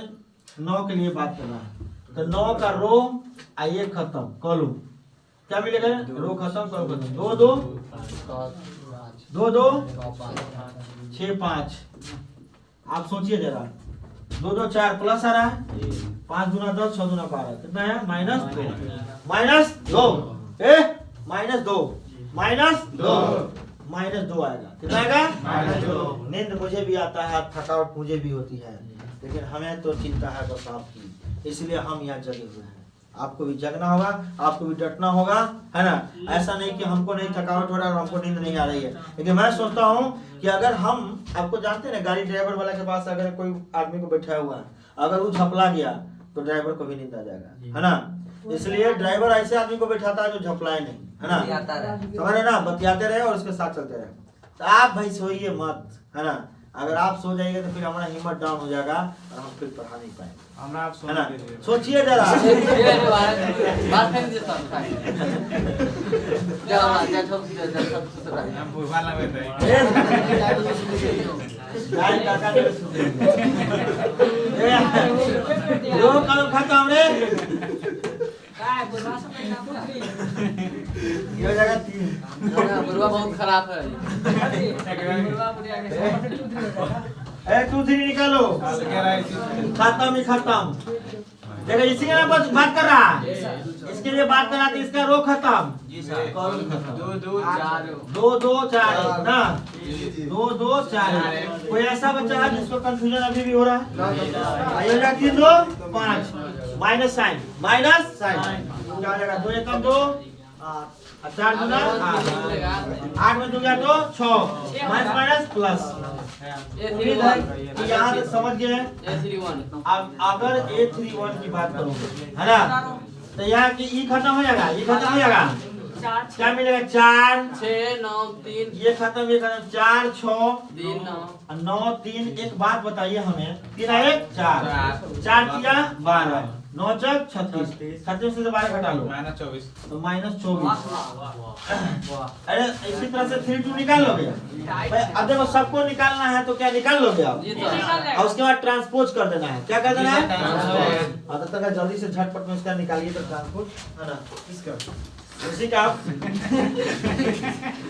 9 के लिए बात करना है, तो 9 का रो आइए खत्म कॉलम, क्या मिलेगा रो खत्म कॉलम खत्म, 2 2 2 2 6 5, आप सोचिए जरा 2 2 4 प्लस आ रहा है, 5 गुना 10 6 गुना 12, कितना है -2, -2 आएगा, कितना आएगा नींद मुझे भी आता है, थकावट मुझे भी होती है, लेकिन हमें तो चिंता है बस आपकी, इसलिए हम यहाँ जगे हुए हैं। आपको भी जगना होगा, आपको भी डटना होगा, है ना। ऐसा नहीं कि हमको नहीं थकावट हो रहा है और हमको नींद नहीं आ रही है, लेकिन मैं सोचता हूँ कि अगर हम, आपको जानते हैं ना गाड़ी ड्राइवर वाला के पास अगर कोई आदमी को बैठा हुआ है, अगर वो झपला गया तो ड्राइवर को भी नींद आ जाएगा, है ना। इसलिए ड्राइवर ऐसे आदमी को बैठाता है जो झपलाए नहीं, है ना, समझ रहे ना, बतियाते रहे और उसके साथ चलते रहे। तो आप भाई सोइए मत, है ना। अगर आप सो जाएंगे तो फिर हमारा हिम्मत डाउन हो जाएगा और हम फिर पढ़ा नहीं पाएंगे, है ना। सोचिए जरा खत्म रे, ये हो जाएगा 3, बहुत खराब है। 2 3 निकालो, खत्म ही खत्म। देखो इसी के नाम बात कर रहा है, इसके लिए बात कर रहा था, इसका रो खत्म, 2 2 4 ना, 2 2 4। कोई ऐसा बच्चा है जिसको कंफ्यूजन अभी भी हो रहा है, आइए 3 2 5, माइनस साइन क्या हो जाएगा, 2 1 2 4 गुना 8 में 2 गया तो 6, माइनस प्लस। यहाँ तक समझ गए। अब अगर A31 की बात करोगे, है ना, तो यहाँ की ई खत्म हो जाएगा, ये खत्म हो जाएगा, क्या मिलेगा 4 6 9 3, ये खत्म 4 6 3 9 3। एक बात बताइए हमें, 3 1 4 4 किया 12, 9 चौक 36, 36 से 12 घटा लो -24 तो -24। अरे इसी तरह से 3 2 निकाल लोगे भाई। अब देखो सबको निकालना है तो क्या निकाल लोगे आप, ये तो है। और उसके बाद ट्रांसपोज कर देना है। क्या कर देना है? ट्रांसपोज। तब तक जल्दी से झटपट में इसका निकालिए तो ट्रांसपोज है ना, इसका उसी का आप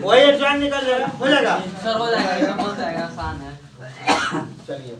वही ज्वाइन निकल जाएगा, हो जाएगा। सर हो जाएगा, एकदम हो जाएगा, आसान है। चलिए